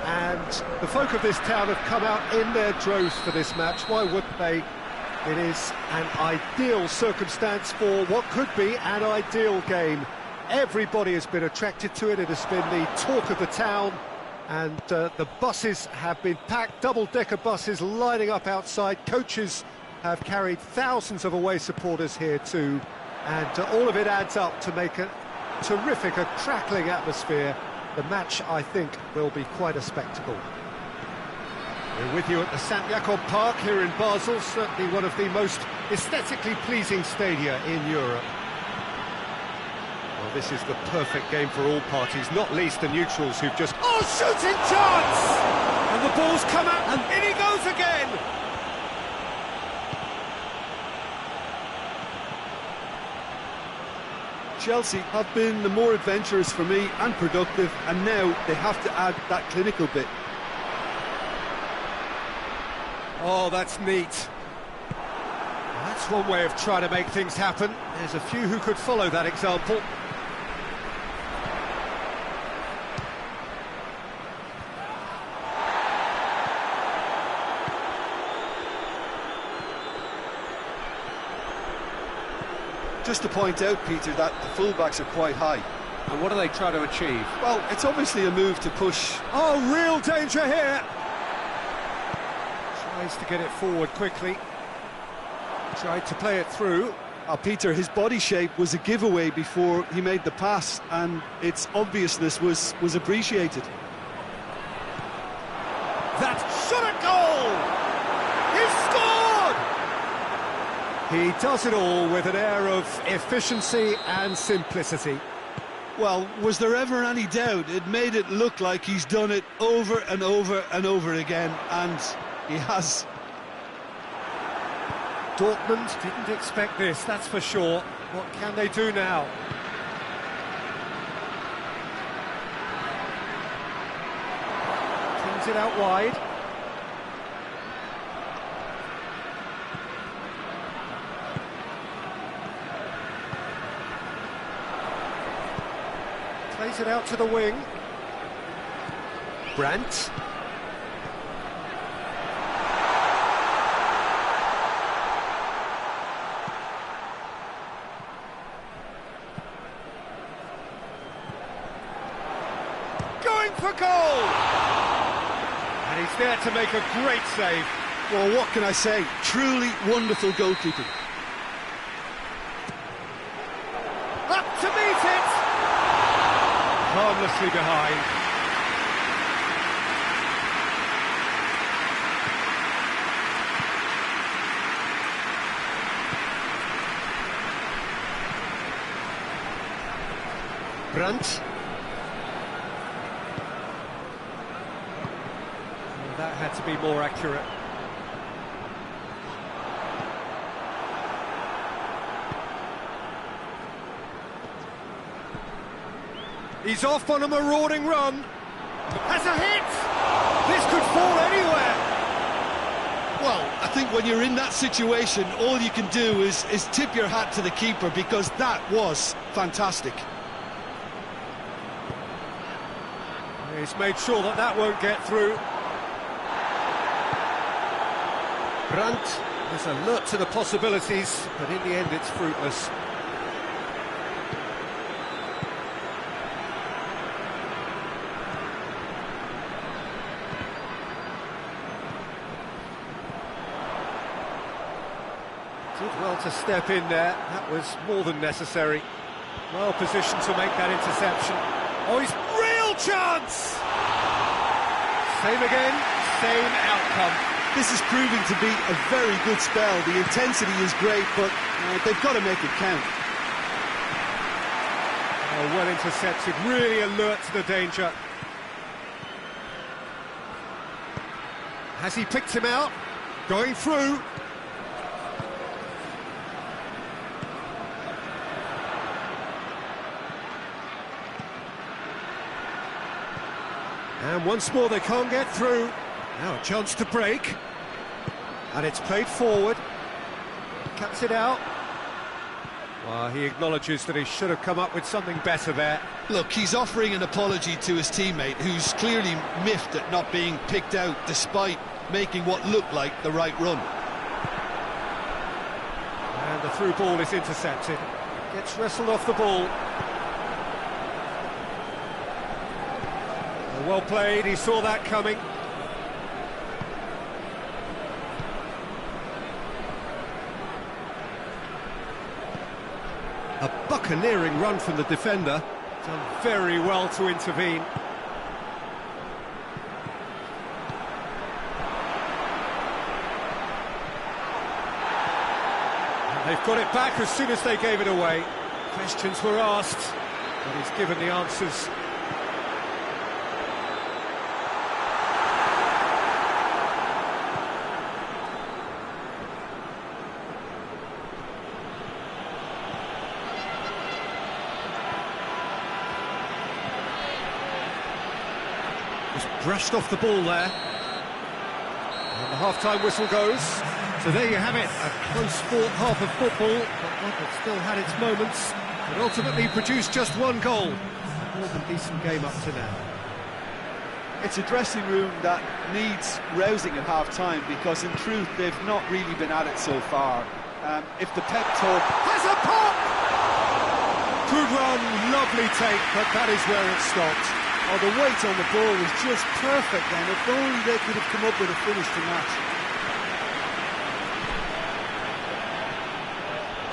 and the folk of this town have come out in their droves for this match. Why wouldn't they? It is an ideal circumstance for what could be an ideal game. Everybody has been attracted to it. It has been the talk of the town and the buses have been packed, double-decker buses lining up outside. Coaches have carried thousands of away supporters here too, and all of it adds up to make a terrific, a crackling atmosphere. The match, I think, will be quite a spectacle. We're with you at the St. Jakob Park here in Basel, certainly one of the most aesthetically pleasing stadia in Europe. Well, this is the perfect game for all parties, not least the neutrals who've just... Oh, shooting chance! And the ball's come out, and in he goes again! Chelsea have been the more adventurous for me and productive, and now they have to add that clinical bit. Oh, that's neat. That's one way of trying to make things happen. There's a few who could follow that example. Just to point out, Peter, that the fullbacks are quite high. And what are they trying to achieve? Well, it's obviously a move to push. Oh, real danger here! Tries to get it forward quickly. Tried to play it through. Peter, his body shape was a giveaway before he made the pass, and its obviousness was appreciated. That shot at goal! He scored! He does it all with an air of efficiency and simplicity. Well, was there ever any doubt? It made it look like he's done it over and over and over again, and he has. Dortmund didn't expect this, that's for sure. What can they do now? Kings it out wide. Plays it out to the wing. Brandt. Going for goal! And he's there to make a great save. Well, what can I say? Truly wonderful goalkeeping. Up to meet it! Harmlessly behind. Brandt. Well, that had to be more accurate. He's off on a marauding run. Has a hit! This could fall anywhere. Well, I think when you're in that situation, all you can do is tip your hat to the keeper, because that was fantastic. He's made sure that that won't get through. Brandt is alert to the possibilities, but in the end it's fruitless. Did well to step in there, that was more than necessary. Well positioned to make that interception. Oh, he's real chance! Same again, same outcome. This is proving to be a very good spell. The intensity is great, but they've got to make it count. Oh, well intercepted, really alert to the danger. Has he picked him out? Going through. And once more they can't get through. Now a chance to break. And it's played forward. cuts it out. Well, he acknowledges that he should have come up with something better there. Look, he's offering an apology to his teammate, who's clearly miffed at not being picked out despite making what looked like the right run. And the through ball is intercepted. Gets wrestled off the ball. Well played, he saw that coming. A buccaneering run from the defender. Done very well to intervene. And they've got it back as soon as they gave it away. Questions were asked, but he's given the answers. Just brushed off the ball there. And the half-time whistle goes. So there you have it, a close-fought half of football, but one that still had its moments, but ultimately produced just one goal. A more than decent game up to now. It's a dressing room that needs rousing at half-time, because in truth they've not really been at it so far. If the pep talk Has a pop! Good run, lovely take, but that is where it stopped. Oh, the weight on the ball was just perfect then. If only they could have come up with a finish to match.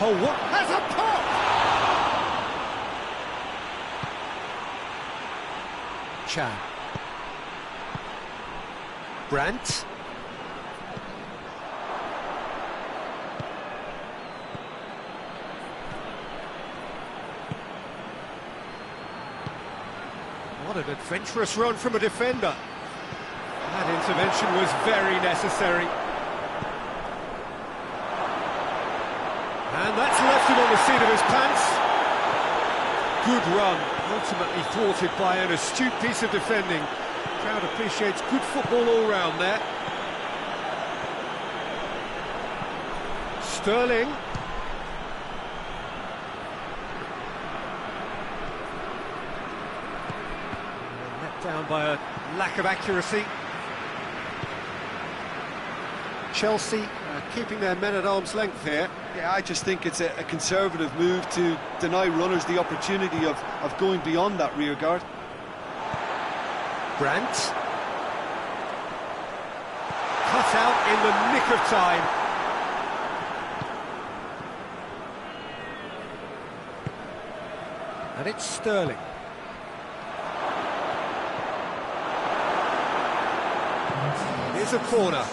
Oh, what? Has a pop! Chan. Brandt. What an adventurous run from a defender. That intervention was very necessary. And that's left him on the seat of his pants. Good run, ultimately thwarted by an astute piece of defending. The crowd appreciates good football all round there. Sterling. Let down by a lack of accuracy. Chelsea keeping their men at arm's length here. Yeah, I just think it's a conservative move to deny runners the opportunity of going beyond that rear guard. Brandt. Cut out in the nick of time. And it's Sterling. Here's a corner.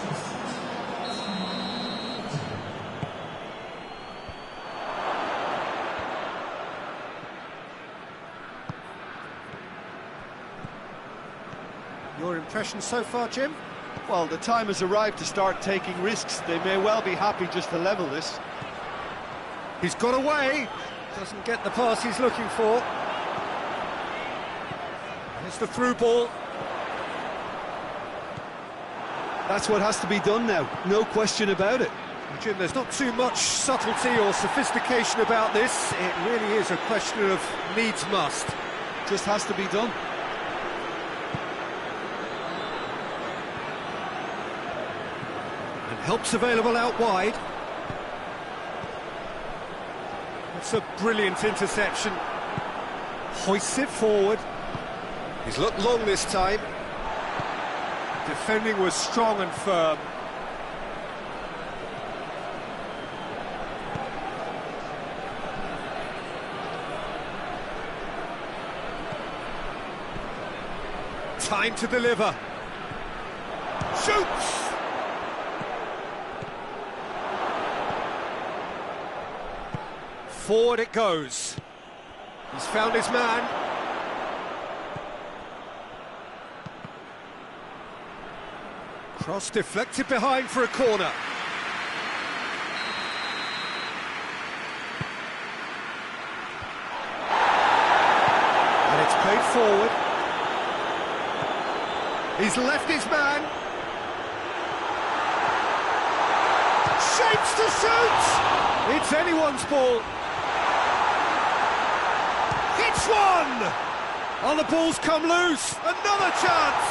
Your impression so far, Jim? Well, the time has arrived to start taking risks. They may well be happy just to level this. He's got away. Doesn't get the pass he's looking for. Here's the through ball. That's what has to be done now, no question about it. Jim, there's not too much subtlety or sophistication about this. It really is a question of needs must. Just has to be done. And help's available out wide. It's a brilliant interception. Hoists it forward. He's looked long this time. Defending was strong and firm. Time to deliver. Shoots! Forward it goes. He's found his man. Cross deflected behind for a corner. And it's played forward. He's left his man. Shapes to shoot! It's anyone's ball. Hits one! Oh, the ball's come loose. Another chance!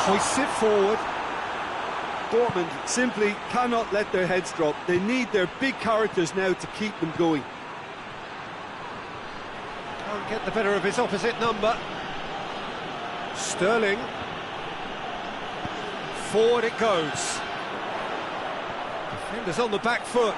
Hoists it forward. Dortmund simply cannot let their heads drop. They need their big characters now to keep them going. Can't get the better of his opposite number. Sterling. Forward it goes. Defenders on the back foot.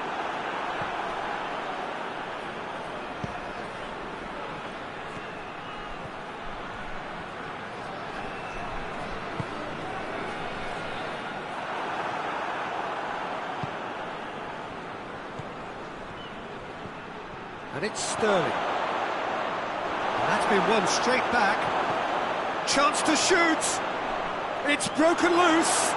And it's Sterling. And that's been won straight back. Chance to shoot. It's broken loose.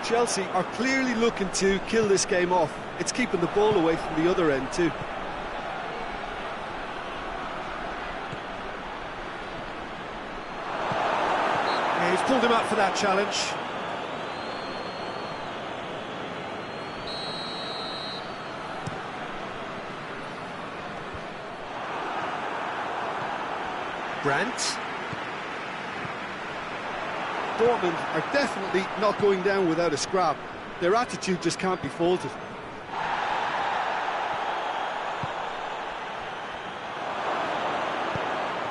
Chelsea are clearly looking to kill this game off. It's keeping the ball away from the other end too. Yeah, he's pulled him up for that challenge. Brandt. Dortmund are definitely not going down without a scrap. Their attitude just can't be faulted.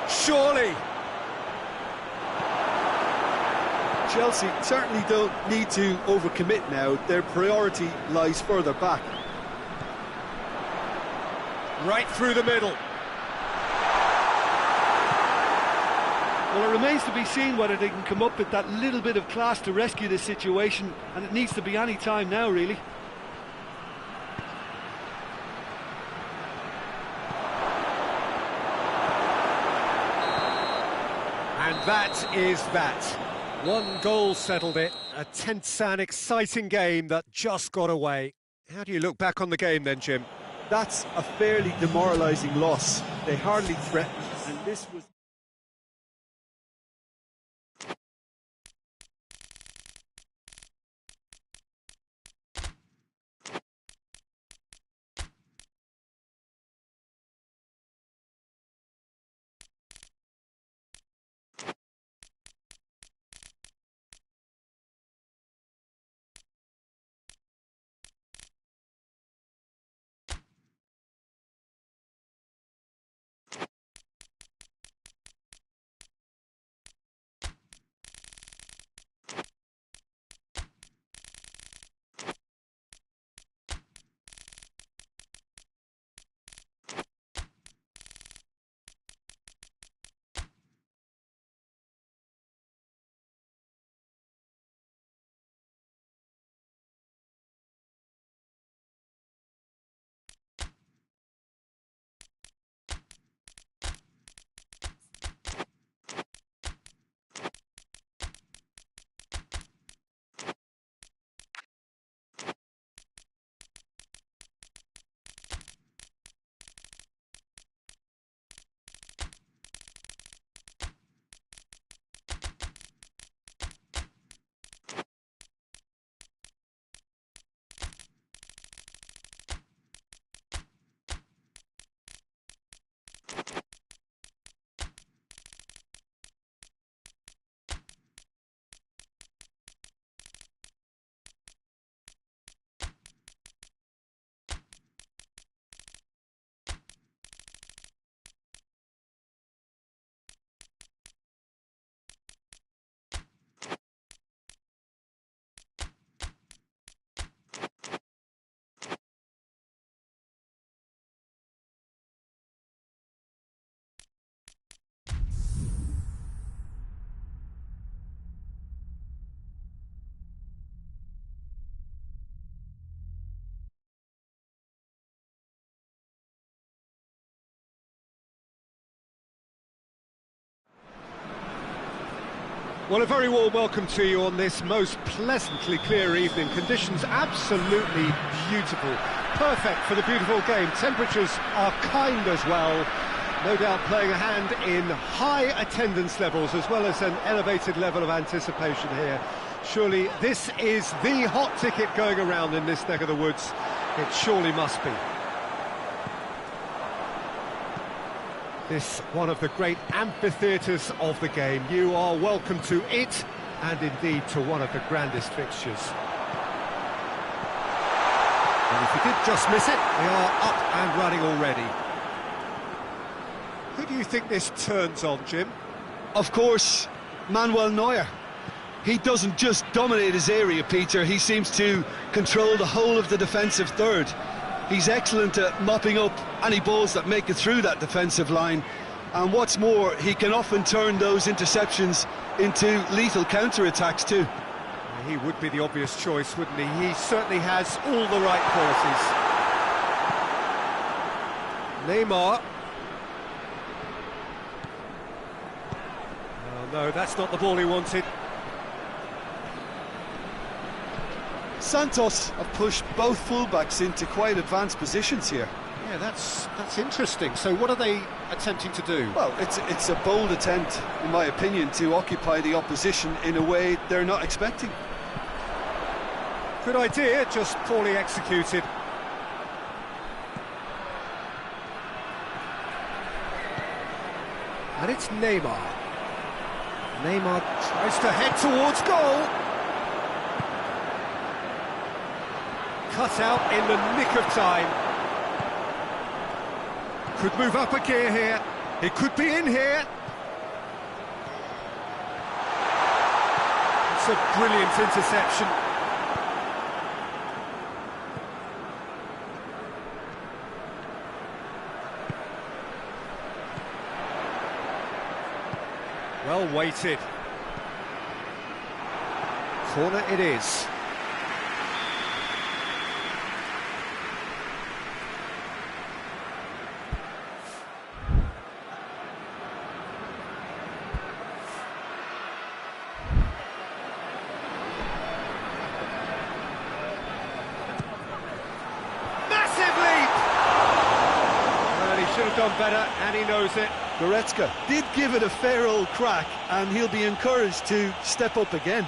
Surely. Chelsea certainly don't need to overcommit now. Their priority lies further back. Right through the middle. Well, it remains to be seen whether they can come up with that little bit of class to rescue this situation, and it needs to be any time now, really. And that is that. One goal settled it. A tense and exciting game that just got away. How do you look back on the game then, Jim? That's a fairly demoralising loss. They hardly threatened, and this was... Well, a very warm welcome to you on this most pleasantly clear evening. Conditions absolutely beautiful. Perfect for the beautiful game. Temperatures are kind as well. No doubt playing a hand in high attendance levels as well as an elevated level of anticipation here. Surely this is the hot ticket going around in this neck of the woods. It surely must be. This one of the great amphitheatres of the game. You are welcome to it, and indeed to one of the grandest fixtures. And if you did just miss it, we are up and running already. Who do you think this turns on, Jim? Of course, Manuel Neuer. He doesn't just dominate his area, Peter, he seems to control the whole of the defensive third. He's excellent at mopping up any balls that make it through that defensive line. And what's more, he can often turn those interceptions into lethal counter-attacks too. He would be the obvious choice, wouldn't he? He certainly has all the right qualities. Neymar. Oh no, that's not the ball he wanted. Santos have pushed both fullbacks into quite advanced positions here. Yeah, that's interesting. So what are they attempting to do? Well, it's a bold attempt, in my opinion, to occupy the opposition in a way they're not expecting. Good idea, just poorly executed. And it's Neymar. Neymar tries to head towards goal. Cut out in the nick of time. Could move up a gear here. It could be in here. It's a brilliant interception. Well weighted. Corner it is. Should have done better, and he knows it. Goretzka did give it a fair old crack, and he'll be encouraged to step up again.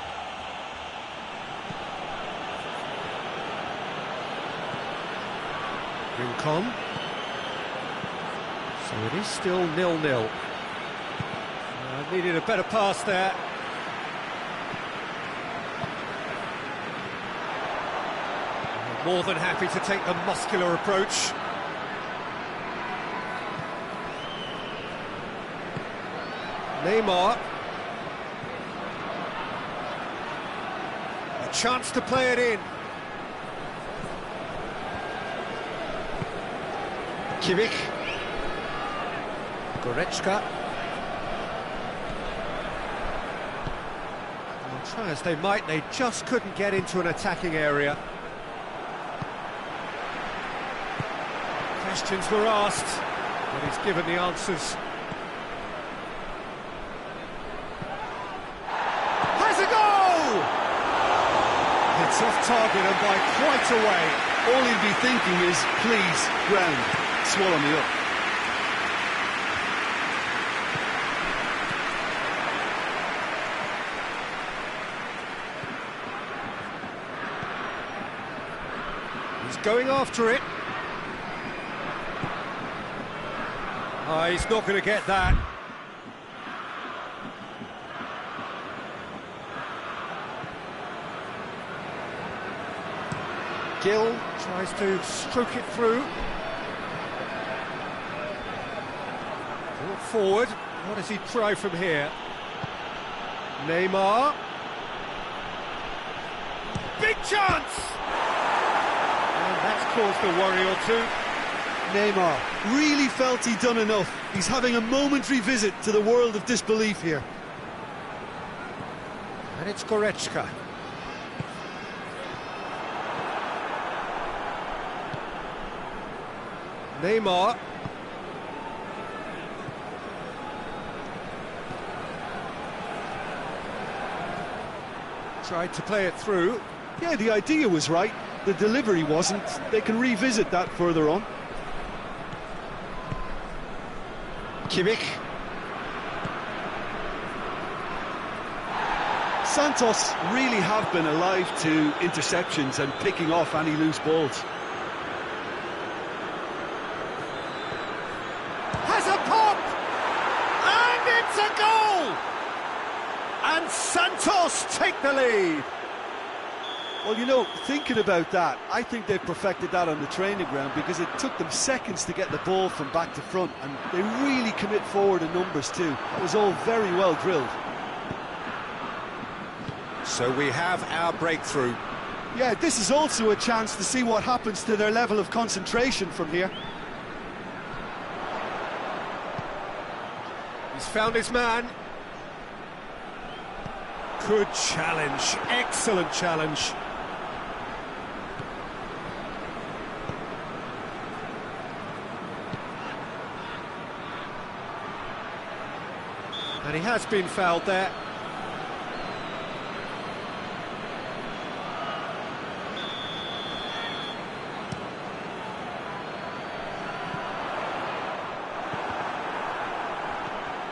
Makan. So it is still 0-0. Needed a better pass there. More than happy to take the muscular approach. Neymar. A chance to play it in. Kimmich. Goretzka. Well, try as they might, they just couldn't get into an attacking area. Questions were asked, but he's given the answers. It's off target and by quite a way. All he'd be thinking is, please, ground, swallow me up. He's going after it. Oh, he's not going to get that. Gill tries to stroke it through. Brought forward. What does he try from here? Neymar. Big chance! And that's caused a worry or two. Neymar really felt he'd done enough. He's having a momentary visit to the world of disbelief here. And it's Goretzka. Neymar. Tried to play it through. Yeah, the idea was right. The delivery wasn't. They can revisit that further on. Kimmich. Santos really have been alive to interceptions and picking off any loose balls. Has a pop! And it's a goal! And Santos take the lead. Well, you know, thinking about that, I think they've perfected that on the training ground because it took them seconds to get the ball from back to front, and they really commit forward in numbers too. It was all very well drilled. So we have our breakthrough. Yeah, this is also a chance to see what happens to their level of concentration from here. He's found his man. Good challenge, excellent challenge. And he has been fouled there.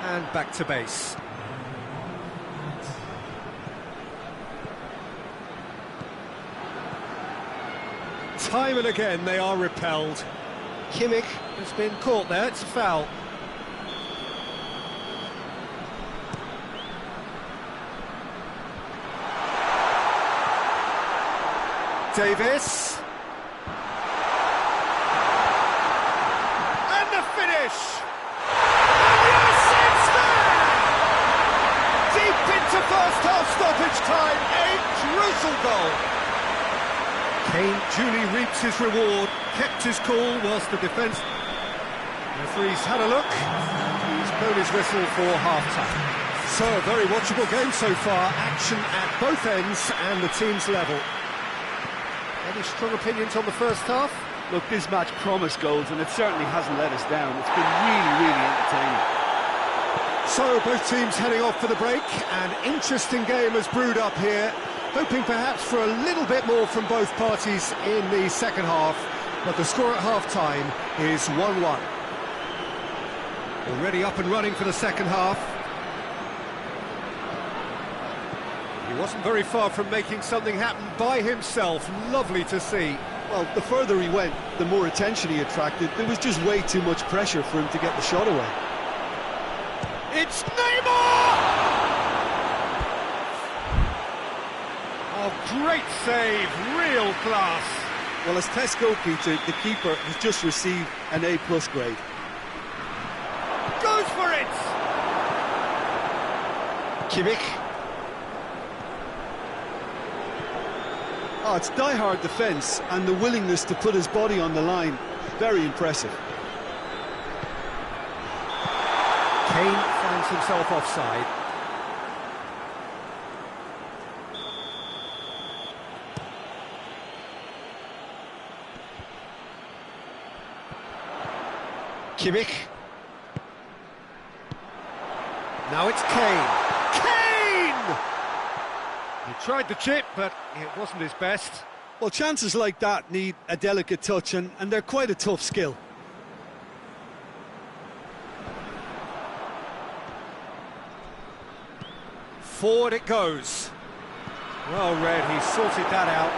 And back to base. Time and again they are repelled. Kimmich has been caught there, it's a foul. Davis. And the finish! And yes, it's there! Deep into first half stoppage time, a crucial goal. Kane duly reaps his reward, kept his cool whilst the defence... Referee's had a look, he's blown his whistle for half-time. So, a very watchable game so far, action at both ends and the team's level. Any strong opinions on the first half? Look, this match promised goals and it certainly hasn't let us down. It's been really, really entertaining. So, both teams heading off for the break. An interesting game has brewed up here. Hoping perhaps for a little bit more from both parties in the second half. But the score at half-time is 1-1. Already up and running for the second half. He wasn't very far from making something happen by himself. Lovely to see. Well, the further he went, the more attention he attracted. There was just way too much pressure for him to get the shot away. It's Neymar! Oh, great save, real class. Well, as test goalkeeper, the keeper has just received an A+ grade. Goes for it! Kimmich. Oh, it's die-hard defence and the willingness to put his body on the line. Very impressive. Kane finds himself offside. Kimmich. Now it's Kane. Kane! He tried the chip, but it wasn't his best. Well, chances like that need a delicate touch, and they're quite a tough skill. Forward it goes. Well read, he sorted that out.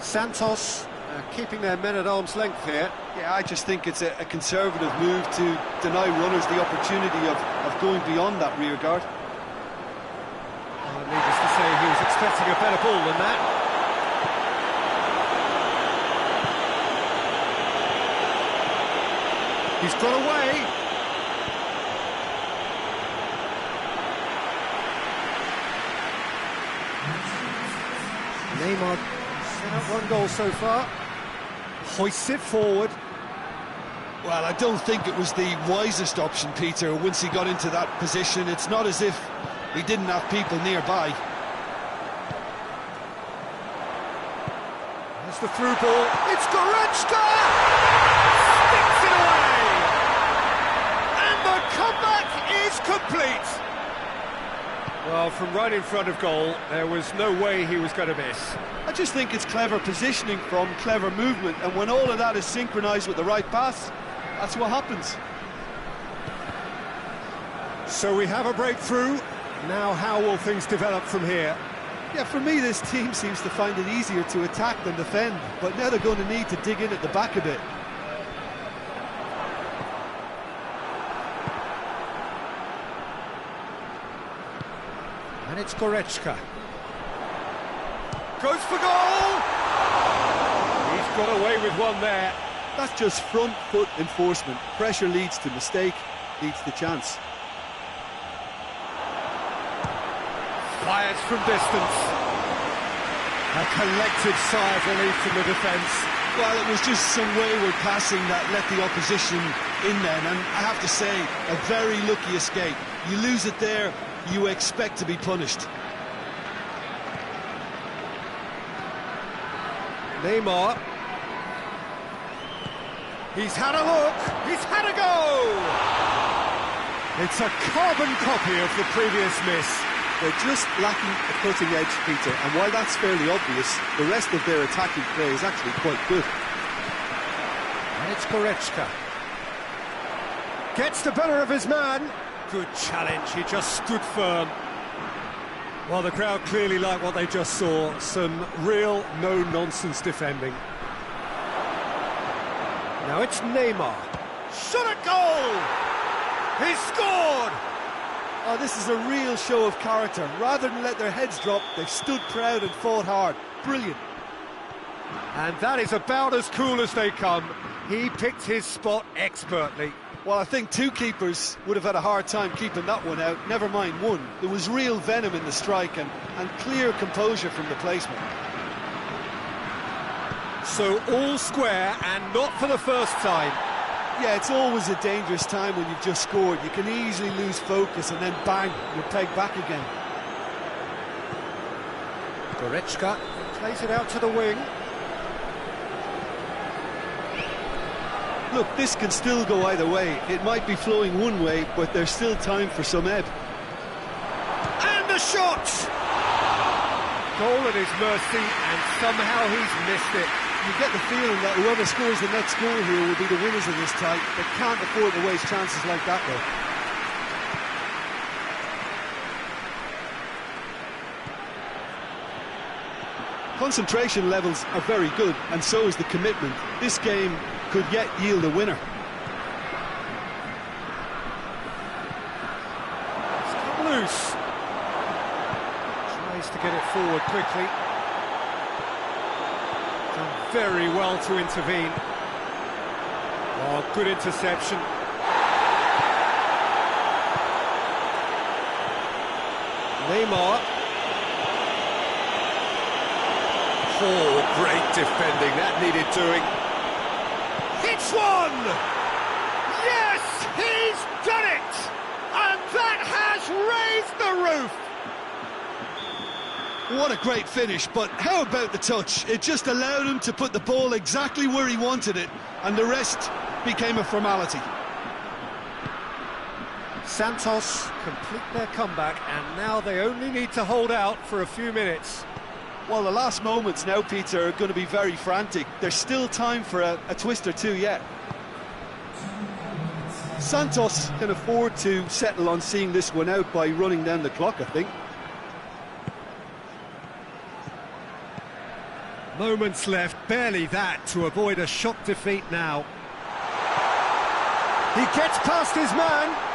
Santos keeping their men at arm's length here. Yeah, I just think it's a conservative move to deny runners the opportunity of going beyond that rear guard. Needless to say, he was expecting a better ball than that. He's got away. Neymar set up one goal so far. Hoists it forward. Well, I don't think it was the wisest option, Peter, once he got into that position. It's not as if he didn't have people nearby. There's the through ball. It's Goretzka! Sticks it away! And the comeback is complete! Well, from right in front of goal, there was no way he was going to miss. I just think it's clever positioning from clever movement, and when all of that is synchronised with the right pass, that's what happens. So we have a breakthrough. Now how will things develop from here? Yeah, for me, this team seems to find it easier to attack than defend, but now they're going to need to dig in at the back a bit. And it's Goretzka. Goes for goal! He's got away with one there. That's just front foot enforcement. Pressure leads to mistake, leads to chance. Fires from distance. A collective sigh of relief from the defence. Well, it was just some wayward passing that let the opposition in then, and I have to say, a very lucky escape. You lose it there, you expect to be punished. Neymar. He's had a look, he's had a go! It's a carbon copy of the previous miss. They're just lacking a cutting edge, Peter, and while that's fairly obvious, the rest of their attacking play is actually quite good. And it's Goretzka. Gets the better of his man. Good challenge, he just stood firm. Well, the crowd clearly like what they just saw. Some real no-nonsense defending. Now it's Neymar. Shot at goal! He's scored! Oh, this is a real show of character. Rather than let their heads drop, they've stood proud and fought hard. Brilliant. And that is about as cool as they come. He picked his spot expertly. Well, I think two keepers would have had a hard time keeping that one out, never mind one. There was real venom in the strike and clear composure from the placement. So all square and not for the first time. Yeah, it's always a dangerous time when you've just scored. You can easily lose focus and then bang, you're pegged back again. Goretzka plays it out to the wing. Look, this can still go either way. It might be flowing one way, but there's still time for some ebb. And the shot! Goal at his mercy, and somehow he's missed it. You get the feeling that whoever scores the next goal here will be the winners of this tie. They can't afford to waste chances like that, though. Concentration levels are very good, and so is the commitment. This game could yet yield a winner. It's come loose. Tries to get it forward quickly. Done very well to intervene. Oh, good interception. Neymar. Oh, great defending, that needed doing. Hits one! Yes, he's done it! And that has raised the roof! What a great finish, but how about the touch? It just allowed him to put the ball exactly where he wanted it, and the rest became a formality. Santos complete their comeback, and now they only need to hold out for a few minutes. Well, the last moments now, Peter, are going to be very frantic. There's still time for a twist or two yet. Santos can afford to settle on seeing this one out by running down the clock, I think. Moments left, barely that, to avoid a shock defeat now. He gets past his man.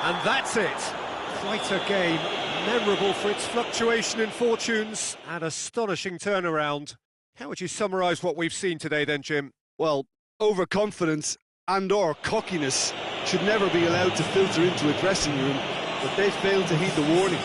And that's it. Quite a game, memorable for its fluctuation in fortunes and astonishing turnaround. How would you summarise what we've seen today then, Jim? Well, overconfidence and/or cockiness should never be allowed to filter into a dressing room, but they failed to heed the warning.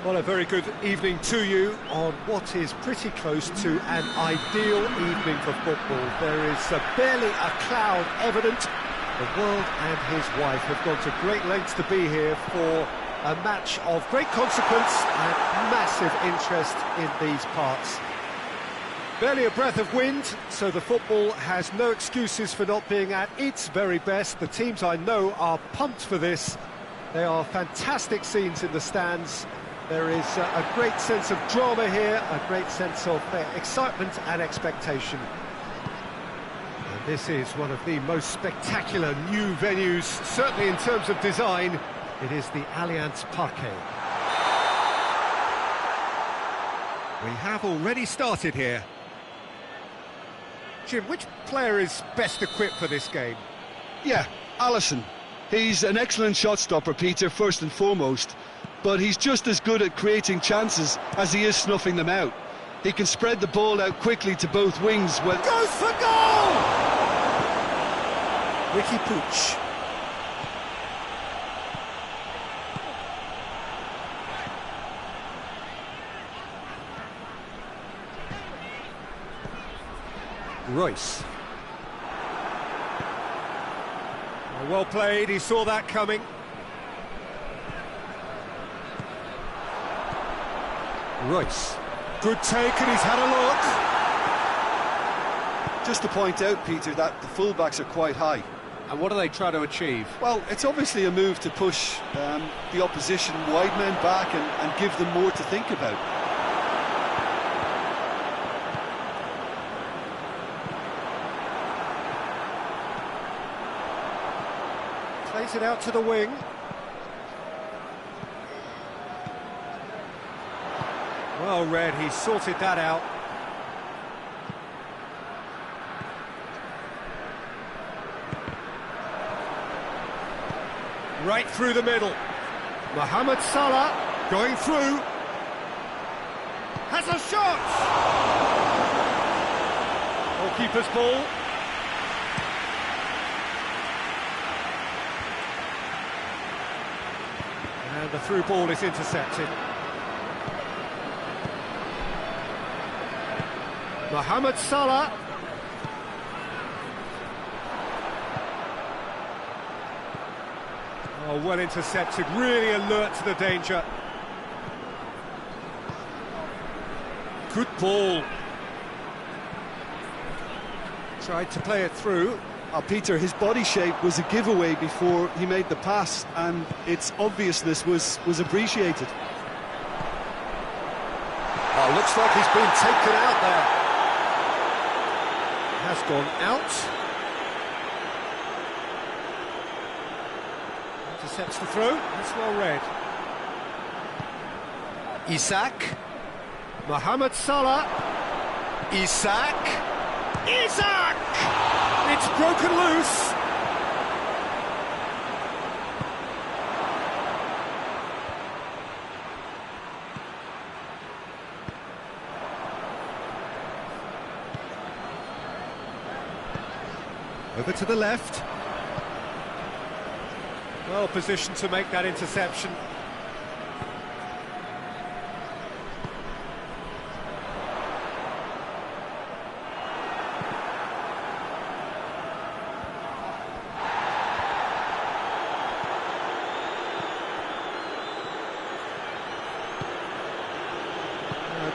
Well, a very good evening to you on what is pretty close to an ideal evening for football. There is barely a cloud evident. The world and his wife have gone to great lengths to be here for a match of great consequence and massive interest in these parts. Barely a breath of wind, so the football has no excuses for not being at its very best. The teams I know are pumped for this. There are fantastic scenes in the stands. There is a great sense of drama here, a great sense of excitement and expectation. And this is one of the most spectacular new venues, certainly in terms of design. It is the Allianz Parque. We have already started here. Jim, which player is best equipped for this game? Yeah, Alisson. He's an excellent shot stopper, Peter, first and foremost. But he's just as good at creating chances as he is snuffing them out. He can spread the ball out quickly to both wings when... Goes for goal! Ricky Puig. Royce. Well played, he saw that coming. Royce. Good take, and he's had a look. Just to point out, Peter, that the fullbacks are quite high. And what do they try to achieve? Well, it's obviously a move to push the opposition wide men back and give them more to think about. Plays it out to the wing. Well read, he sorted that out. Right through the middle. Mohamed Salah going through. Has a shot! Goalkeeper's ball. And the through ball is intercepted. Mohamed Salah. Oh, well intercepted, really alert to the danger. Good ball. Tried to play it through. Peter, his body shape was a giveaway before he made the pass, and its obviousness was appreciated. Oh, looks like he's been taken out there. Has gone out. Intercepts the throw. That's well read. Isak. Mohamed Salah. Isak. Isak! It's broken loose. Over to the left. Well positioned to make that interception.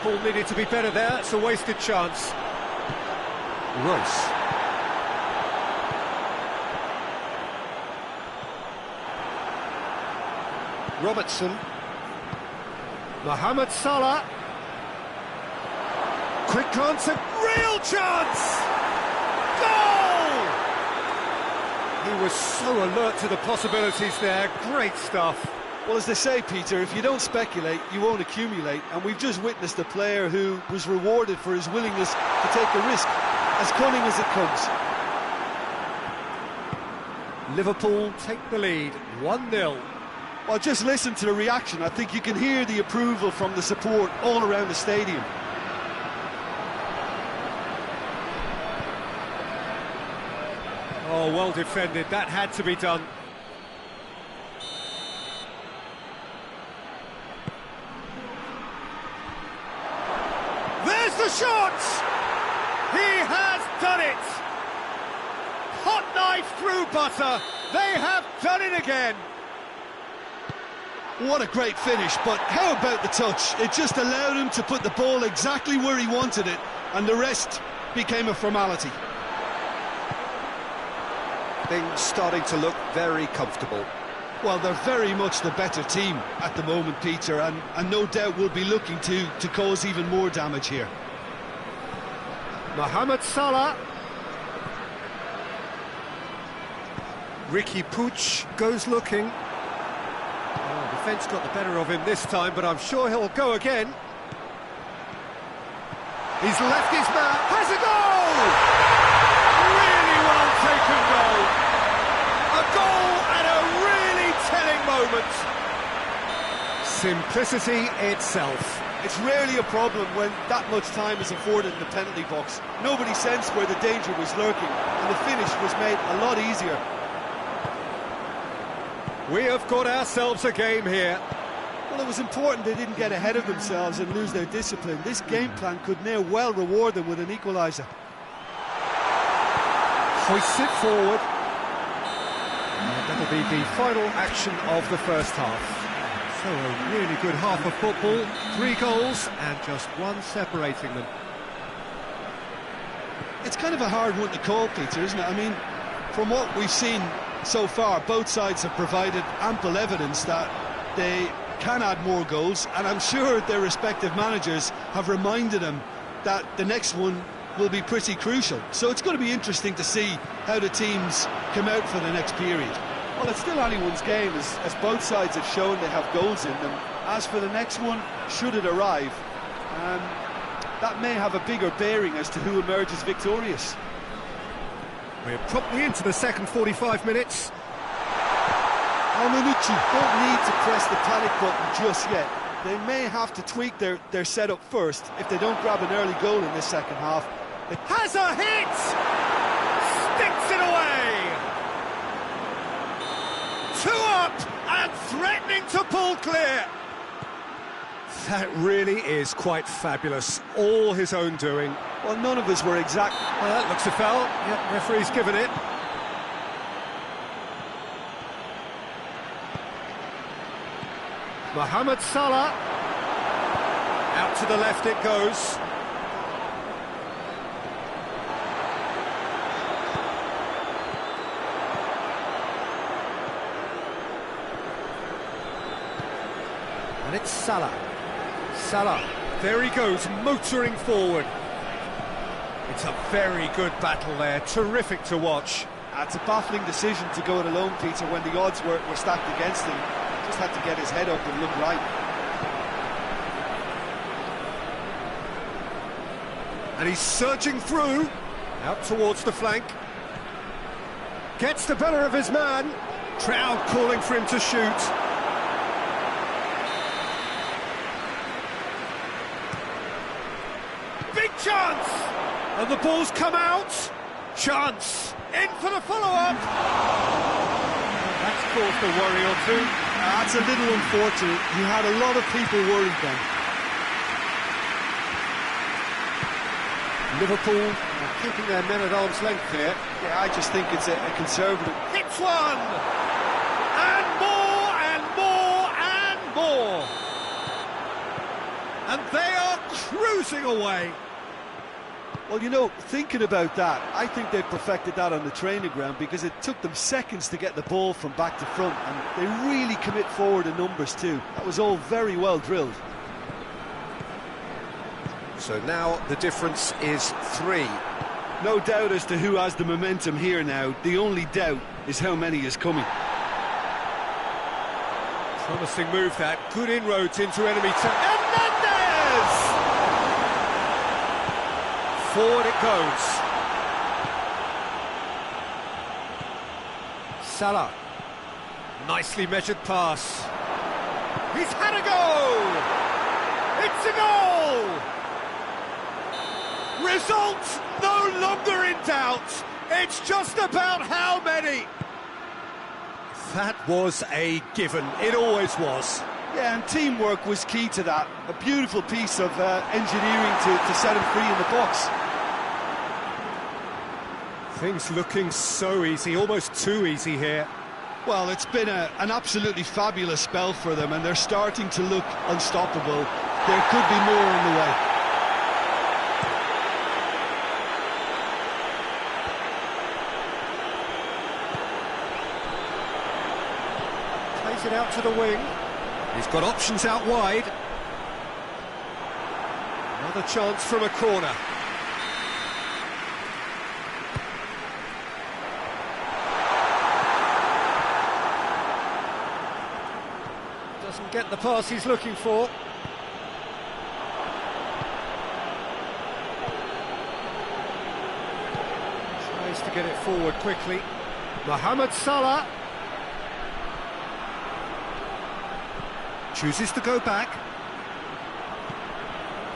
Ball needed to be better there. It's a wasted chance. Royce. Robertson. Mohamed Salah. Quick glance and real chance! Goal! He was so alert to the possibilities there. Great stuff. Well, as they say, Peter, if you don't speculate, you won't accumulate. And we've just witnessed a player who was rewarded for his willingness to take a risk, as cunning as it comes. Liverpool take the lead, 1-0. Well, just listen to the reaction. I think you can hear the approval from the support all around the stadium. Oh, well defended. That had to be done. shot! He has done it! Hot knife through butter. They have done it again. What a great finish, but how about the touch? It just allowed him to put the ball exactly where he wanted it, and the rest became a formality. Things starting to look very comfortable. Well, they're very much the better team at the moment, Peter, and no doubt will be looking to cause even more damage here. Mohamed Salah. Ricky Puig goes looking. Oh, defence got the better of him this time, but I'm sure he'll go again. He's left his man. Has a goal! Really well taken goal. A goal at a really telling moment. Simplicity itself. It's rarely a problem when that much time is afforded in the penalty box. Nobody sensed where the danger was lurking, and the finish was made a lot easier. We have got ourselves a game here. Well, it was important they didn't get ahead of themselves and lose their discipline. This game plan could now well reward them with an equaliser. Hoists it forward. And that'll be the final action of the first half. So a really good half of football. 3 goals and just one separating them. It's kind of a hard one to call, Peter, isn't it? I mean, from what we've seen so far, both sides have provided ample evidence that they can add more goals, and I'm sure their respective managers have reminded them that the next one will be pretty crucial. So it's going to be interesting to see how the teams come out for the next period. Well, it's still anyone's game, as both sides have shown they have goals in them. As for the next one, should it arrive, that may have a bigger bearing as to who emerges victorious. We're promptly into the second 45 minutes. Almanucci don't need to press the panic button just yet. They may have to tweak their setup first if they don't grab an early goal in this second half. Has a hit! Sticks it away! 2 up and threatening to pull clear. That really is quite fabulous. All his own doing. Well, none of us were exact. Well, that looks a foul. Yep, referee's given it. Mohamed Salah. Out to the left it goes. And it's Salah. Salah, there he goes, motoring forward. It's a very good battle there, terrific to watch. It's a baffling decision to go it alone, Peter, when the odds were stacked against him. Just had to get his head up and look right. And he's surging through, out towards the flank. Gets the better of his man. Crowd calling for him to shoot. Big chance! And the ball's come out. Chance. In for the follow-up. That's caused a worry or two. That's a little unfortunate. You had a lot of people worried then. Liverpool are keeping their men at arm's length here. Yeah, I just think it's a conservative. Hits one! And more, and more, and more! And they are cruising away. Well, you know, thinking about that, I think they perfected that on the training ground because it took them seconds to get the ball from back to front, and they really commit forward in numbers too. That was all very well drilled. So now the difference is 3. No doubt as to who has the momentum here now. The only doubt is how many is coming. Promising move that. Good inroads into enemy territory. Hernandez! Forward it goes. Salah. Nicely measured pass. He's had a goal! It's a goal! Result no longer in doubt. It's just about how many. That was a given. It always was. Yeah, and teamwork was key to that. A beautiful piece of engineering to set him free in the box. Things looking so easy, almost too easy here. Well, it's been an absolutely fabulous spell for them, and they're starting to look unstoppable. There could be more on the way. Plays it out to the wing. He's got options out wide. Another chance from a corner. Doesn't get the pass he's looking for. Tries to get it forward quickly. Mohamed Salah. Chooses to go back.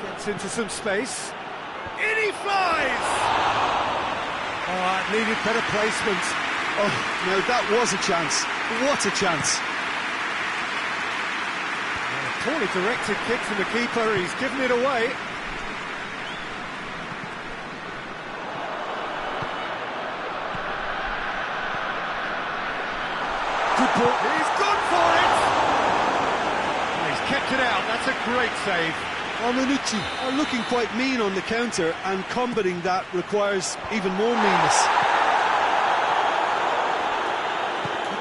Gets into some space. In he flies! Oh, it needed better placement. Oh, no, that was a chance. What a chance. Poorly directed kick from the keeper, he's given it away. Good ball, he's gone for it! And he's kept it out, that's a great save. Minucci are looking quite mean on the counter, and combating that requires even more meanness.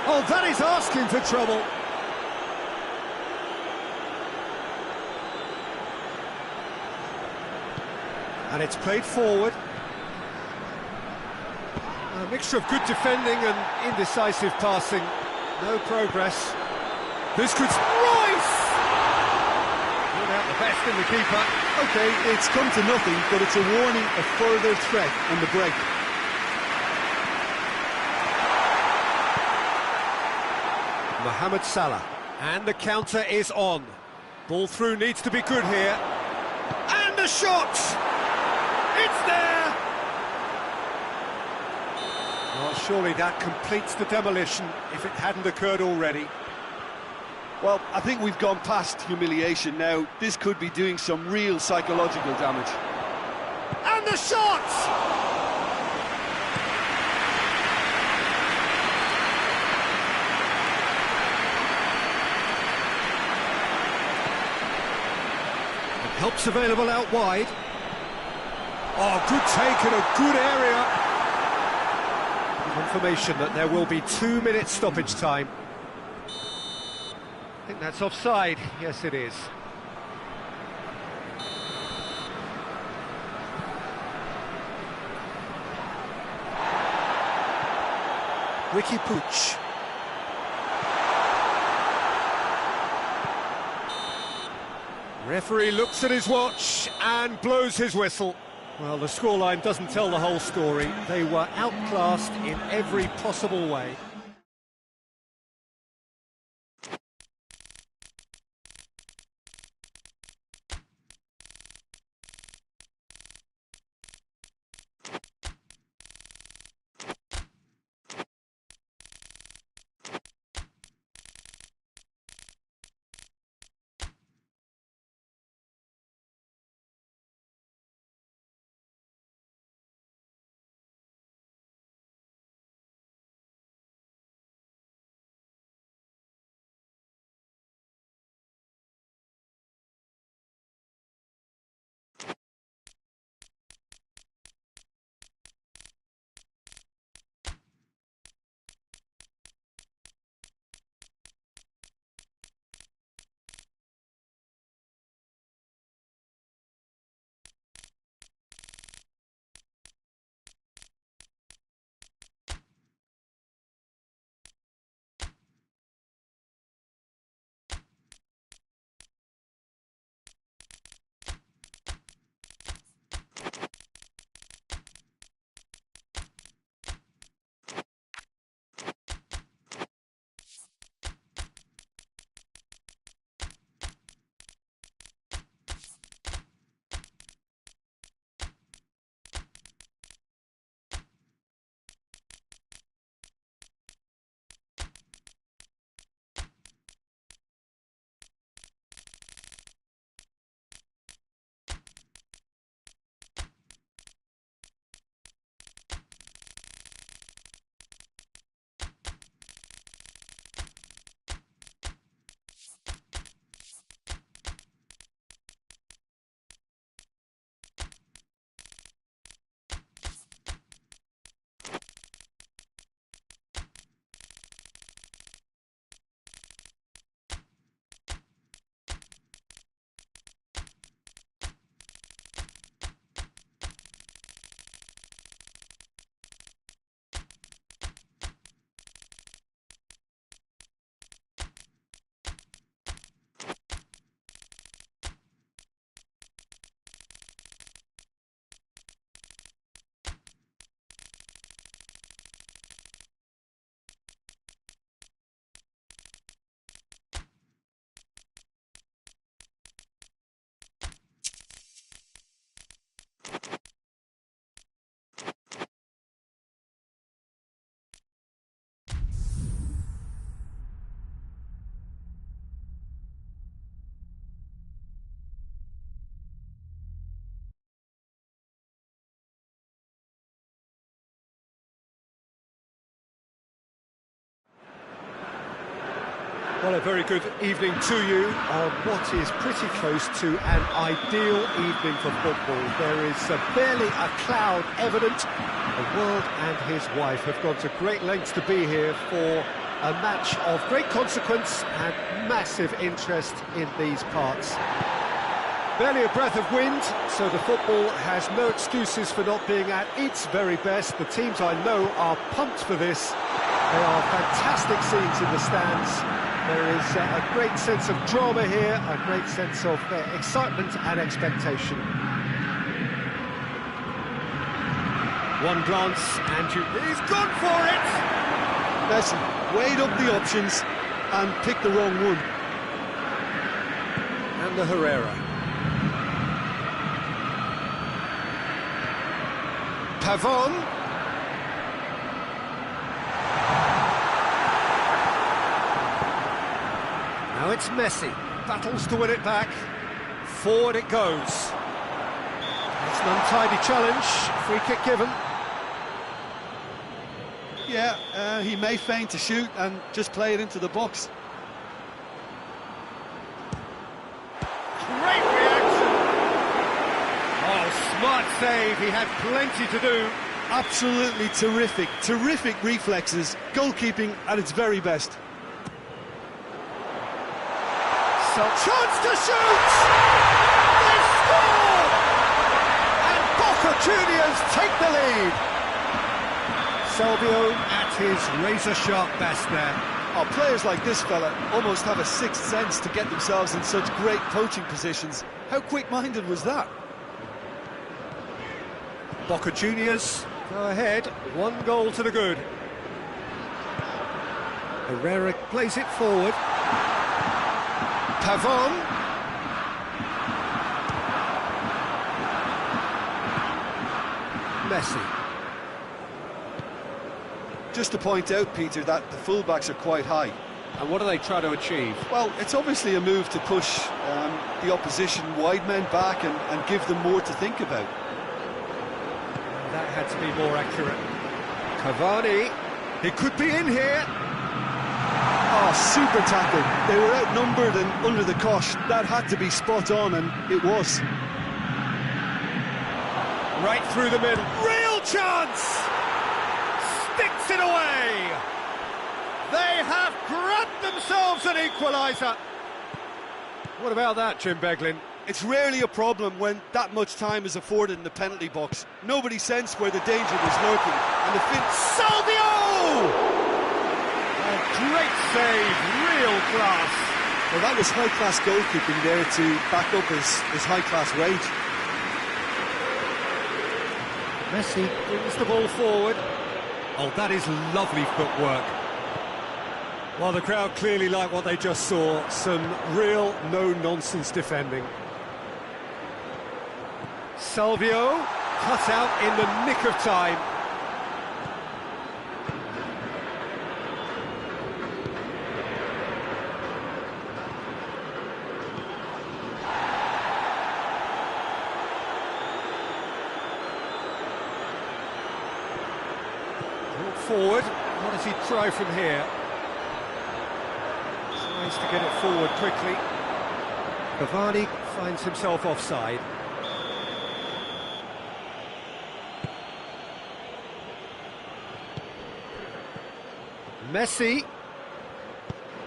Oh, that is asking for trouble. And it's played forward. A mixture of good defending and indecisive passing. No progress. This could... Rice! Not out the best in the keeper. OK, it's come to nothing, but it's a warning of further threat on the break. Mohamed Salah. And the counter is on. Ball through needs to be good here. And a shot! It's there! Well, surely that completes the demolition if it hadn't occurred already. Well, I think we've gone past humiliation now. This could be doing some real psychological damage. And the shot! Help's available out wide. Oh, good take in a good area. Confirmation that there will be 2 minutes stoppage time. I think that's offside. Yes, it is. Ricky Puig. Referee looks at his watch and blows his whistle. Well, the scoreline doesn't tell the whole story. They were outclassed in every possible way. Well, a very good evening to you on what is pretty close to an ideal evening for football. There is barely a cloud evident. The world and his wife have gone to great lengths to be here for a match of great consequence and massive interest in these parts. Barely a breath of wind, so the football has no excuses for not being at its very best. The teams I know are pumped for this. There are fantastic scenes in the stands. There is a great sense of drama here, a great sense of excitement and expectation. One glance and he's gone for it! Messi weighed up the options and picked the wrong one. And the Herrera. Pavon. Now it's Messi, battles to win it back, forward it goes. It's an untidy challenge, free kick given. Yeah, he may feign to shoot and just play it into the box. Great reaction! Oh, smart save, he had plenty to do. Absolutely terrific reflexes, goalkeeping at its very best. So, chance to shoot! They score! And Boca Juniors take the lead. Salvio at his razor-sharp best there. Oh, players like this fella almost have a sixth sense to get themselves in such great poaching positions. How quick-minded was that? Boca Juniors go ahead, 1 goal to the good. Herrera plays it forward. Pavon. Messi. Just to point out, Peter, that the fullbacks are quite high. And what do they try to achieve? Well, it's obviously a move to push the opposition wide men back and give them more to think about. That had to be more accurate. Cavani. He could be in here. Oh, super tackle. They were outnumbered and under the cosh. That had to be spot on, and it was. Right through the middle. Real chance! Sticks it away! They have grabbed themselves an equaliser. What about that, Jim Beglin? It's rarely a problem when that much time is afforded in the penalty box. Nobody sensed where the danger was lurking. And the Salvio! Great save, real class. Well, that was high-class goalkeeping there to back up his high-class rage. Messi brings the ball forward. Oh, that is lovely footwork. Well, the crowd clearly like what they just saw. Some real no-nonsense defending. Salvio cut out in the nick of time. Forward, what does he try from here? Tries to get it forward quickly. Cavani finds himself offside. Messi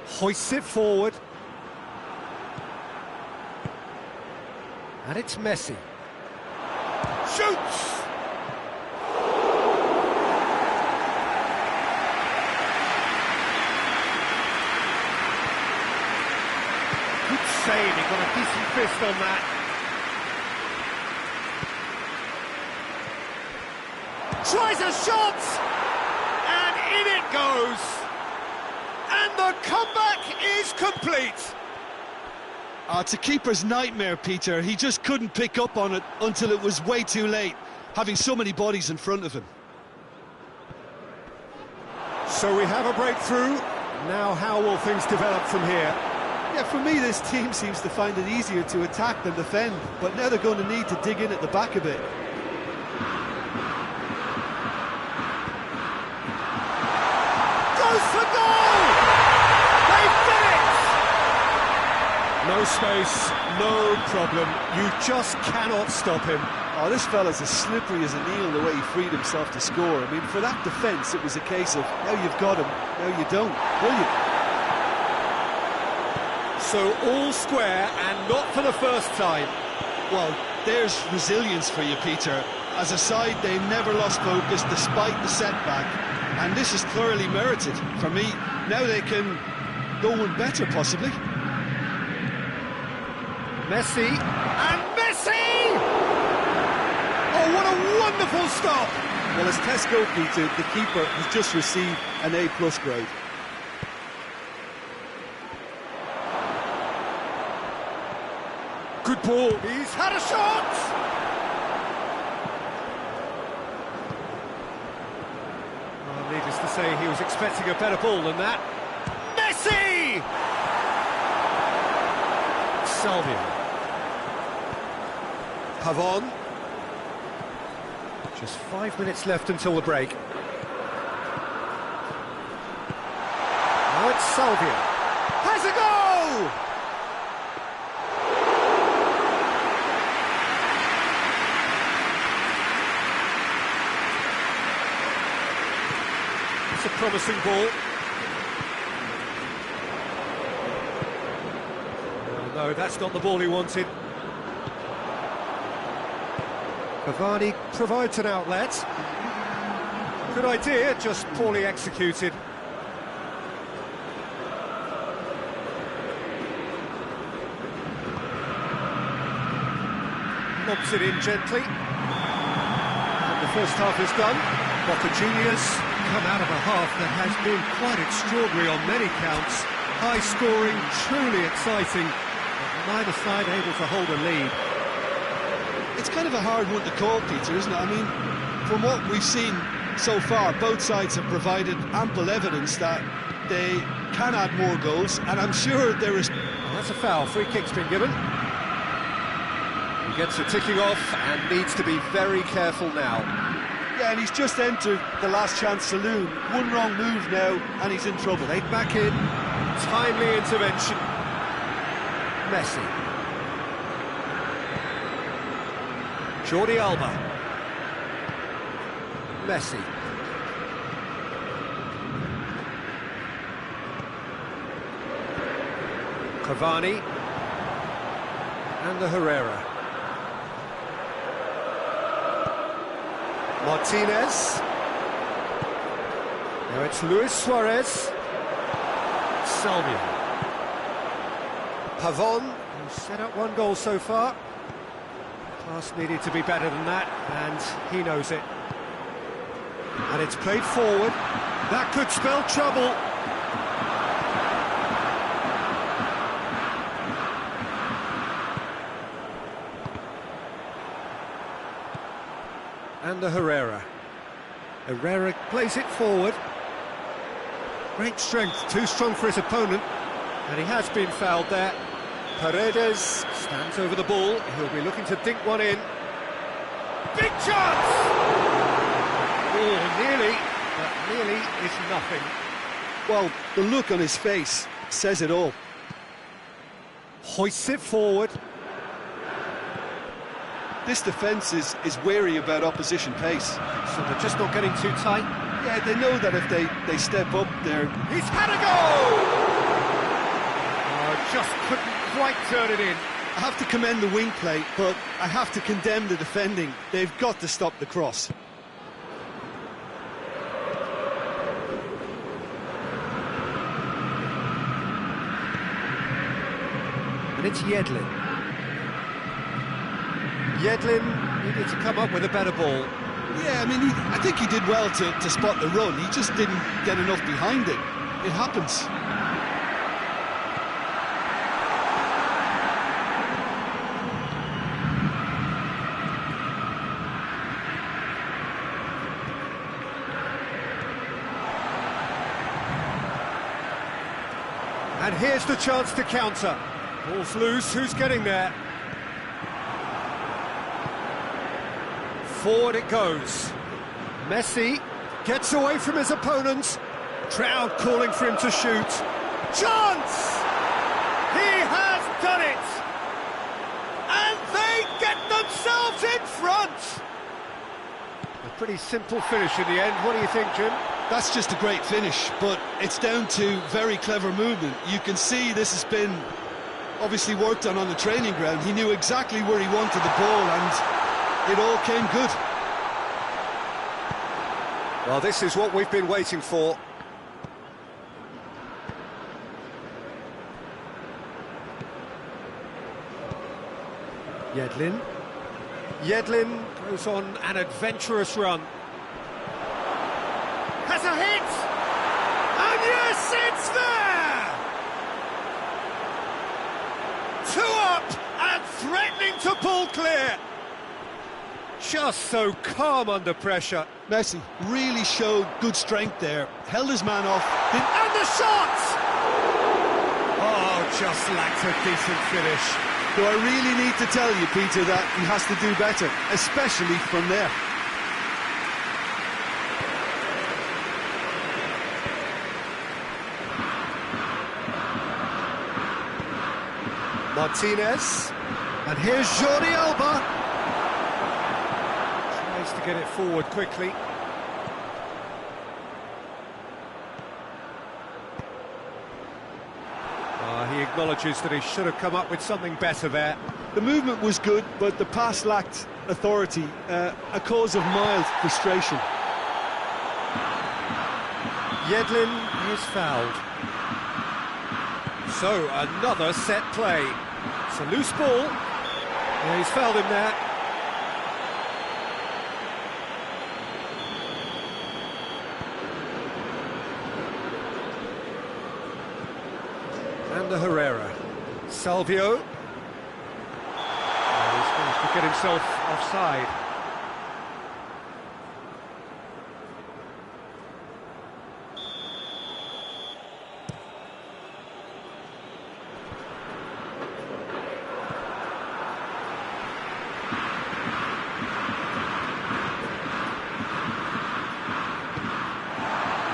hoists it forward. And it's Messi. Shoots! Save, he got a decent fist on that. Tries a shot! And in it goes! And the comeback is complete! It's a keeper's nightmare, Peter. He just couldn't pick up on it until it was way too late, having so many bodies in front of him. So we have a breakthrough. Now how will things develop from here? Yeah, for me, this team seems to find it easier to attack than defend, but now they're going to need to dig in at the back a bit. Goes for goal! They've done it! space, no problem. You just cannot stop him. Oh, this fella's as slippery as an eel the way he freed himself to score. I mean, for that defence, it was a case of, now you've got him, now you don't. Brilliant. So all square, and not for the first time. Well, there's resilience for you, Peter. As a side, they never lost focus despite the setback. And this is thoroughly merited. For me, now they can go one better, possibly. Messi, and Messi! Oh, what a wonderful stop! Well, as tests go, Peter, the keeper has just received an A+ grade. Good ball. He's had a shot! Well, needless to say, he was expecting a better ball than that. Messi! Salvia. Pavon. Just 5 minutes left until the break. Now it's Salvia. Has a goal! It's a promising ball. Oh, no, that's not the ball he wanted. Cavani provides an outlet. Good idea, just poorly executed. Lobs it in gently. And the first half is done. Boca Juniors come out of a half that has been quite extraordinary on many counts. High scoring, truly exciting, but neither side able to hold a lead. It's kind of a hard one to call, Peter, isn't it? I mean, from what we've seen so far, both sides have provided ample evidence that they can add more goals, and I'm sure there is... Well, that's a foul. Free kick's been given. He gets it ticking off and needs to be very careful now. Yeah, and he's just entered the last chance saloon. One wrong move now, and he's in trouble. Laid back in. Timely intervention. Messi. Jordi Alba. Messi. Cavani. And the Herrera. Martinez. Now it's Luis Suarez. Salvia. Pavon, who's set up one goal so far. Pass needed to be better than that, and he knows it. And it's played forward. That could spell trouble. And the Herrera. Herrera plays it forward. Great strength, too strong for his opponent. And he has been fouled there. Paredes stands over the ball. He'll be looking to dink one in. Big chance! Oh, nearly, but nearly is nothing. Well, the look on his face says it all. Hoists it forward. This defence is wary about opposition pace. So they're just not getting too tight. Yeah, they know that if they step up, they're... He's had a goal! Just couldn't quite turn it in. I have to commend the wing play, but I have to condemn the defending. They've got to stop the cross. And it's Yedlin. Yedlin needed to come up with a better ball. Yeah, I mean, I think he did well to spot the run. He just didn't get enough behind it. It happens. And here's the chance to counter. Ball's loose, who's getting there? Forward it goes. Messi gets away from his opponents. Crowd calling for him to shoot. Chance! He has done it! And they get themselves in front! A pretty simple finish in the end. What do you think, Jim? That's just a great finish, but it's down to very clever movement. You can see this has been obviously worked on the training ground. He knew exactly where he wanted the ball, and it all came good. Well, this is what we've been waiting for. Yedlin. Yedlin goes on an adventurous run. Has a hit! And yes, it's there! 2 up and threatening to pull clear. Just so calm under pressure. Messi really showed good strength there, held his man off. And the shot! Oh, just lacked a decent finish. Do I really need to tell you, Peter, that he has to do better, especially from there? Martinez, and here's Jordi Alba. Tries to get it forward quickly. He acknowledges that he should have come up with something better there. The movement was good, but the pass lacked authority, a cause of mild frustration. Yedlin is fouled. So, another set play. It's a loose ball. Yeah, he's fouled him there. And the Herrera. Salvio. Oh, he's managed to get himself offside.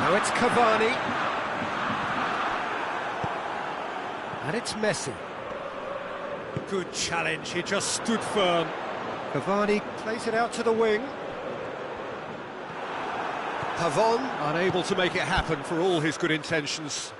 Now it's Cavani. And it's Messi. Good challenge, he just stood firm. Cavani plays it out to the wing. Pavon unable to make it happen for all his good intentions.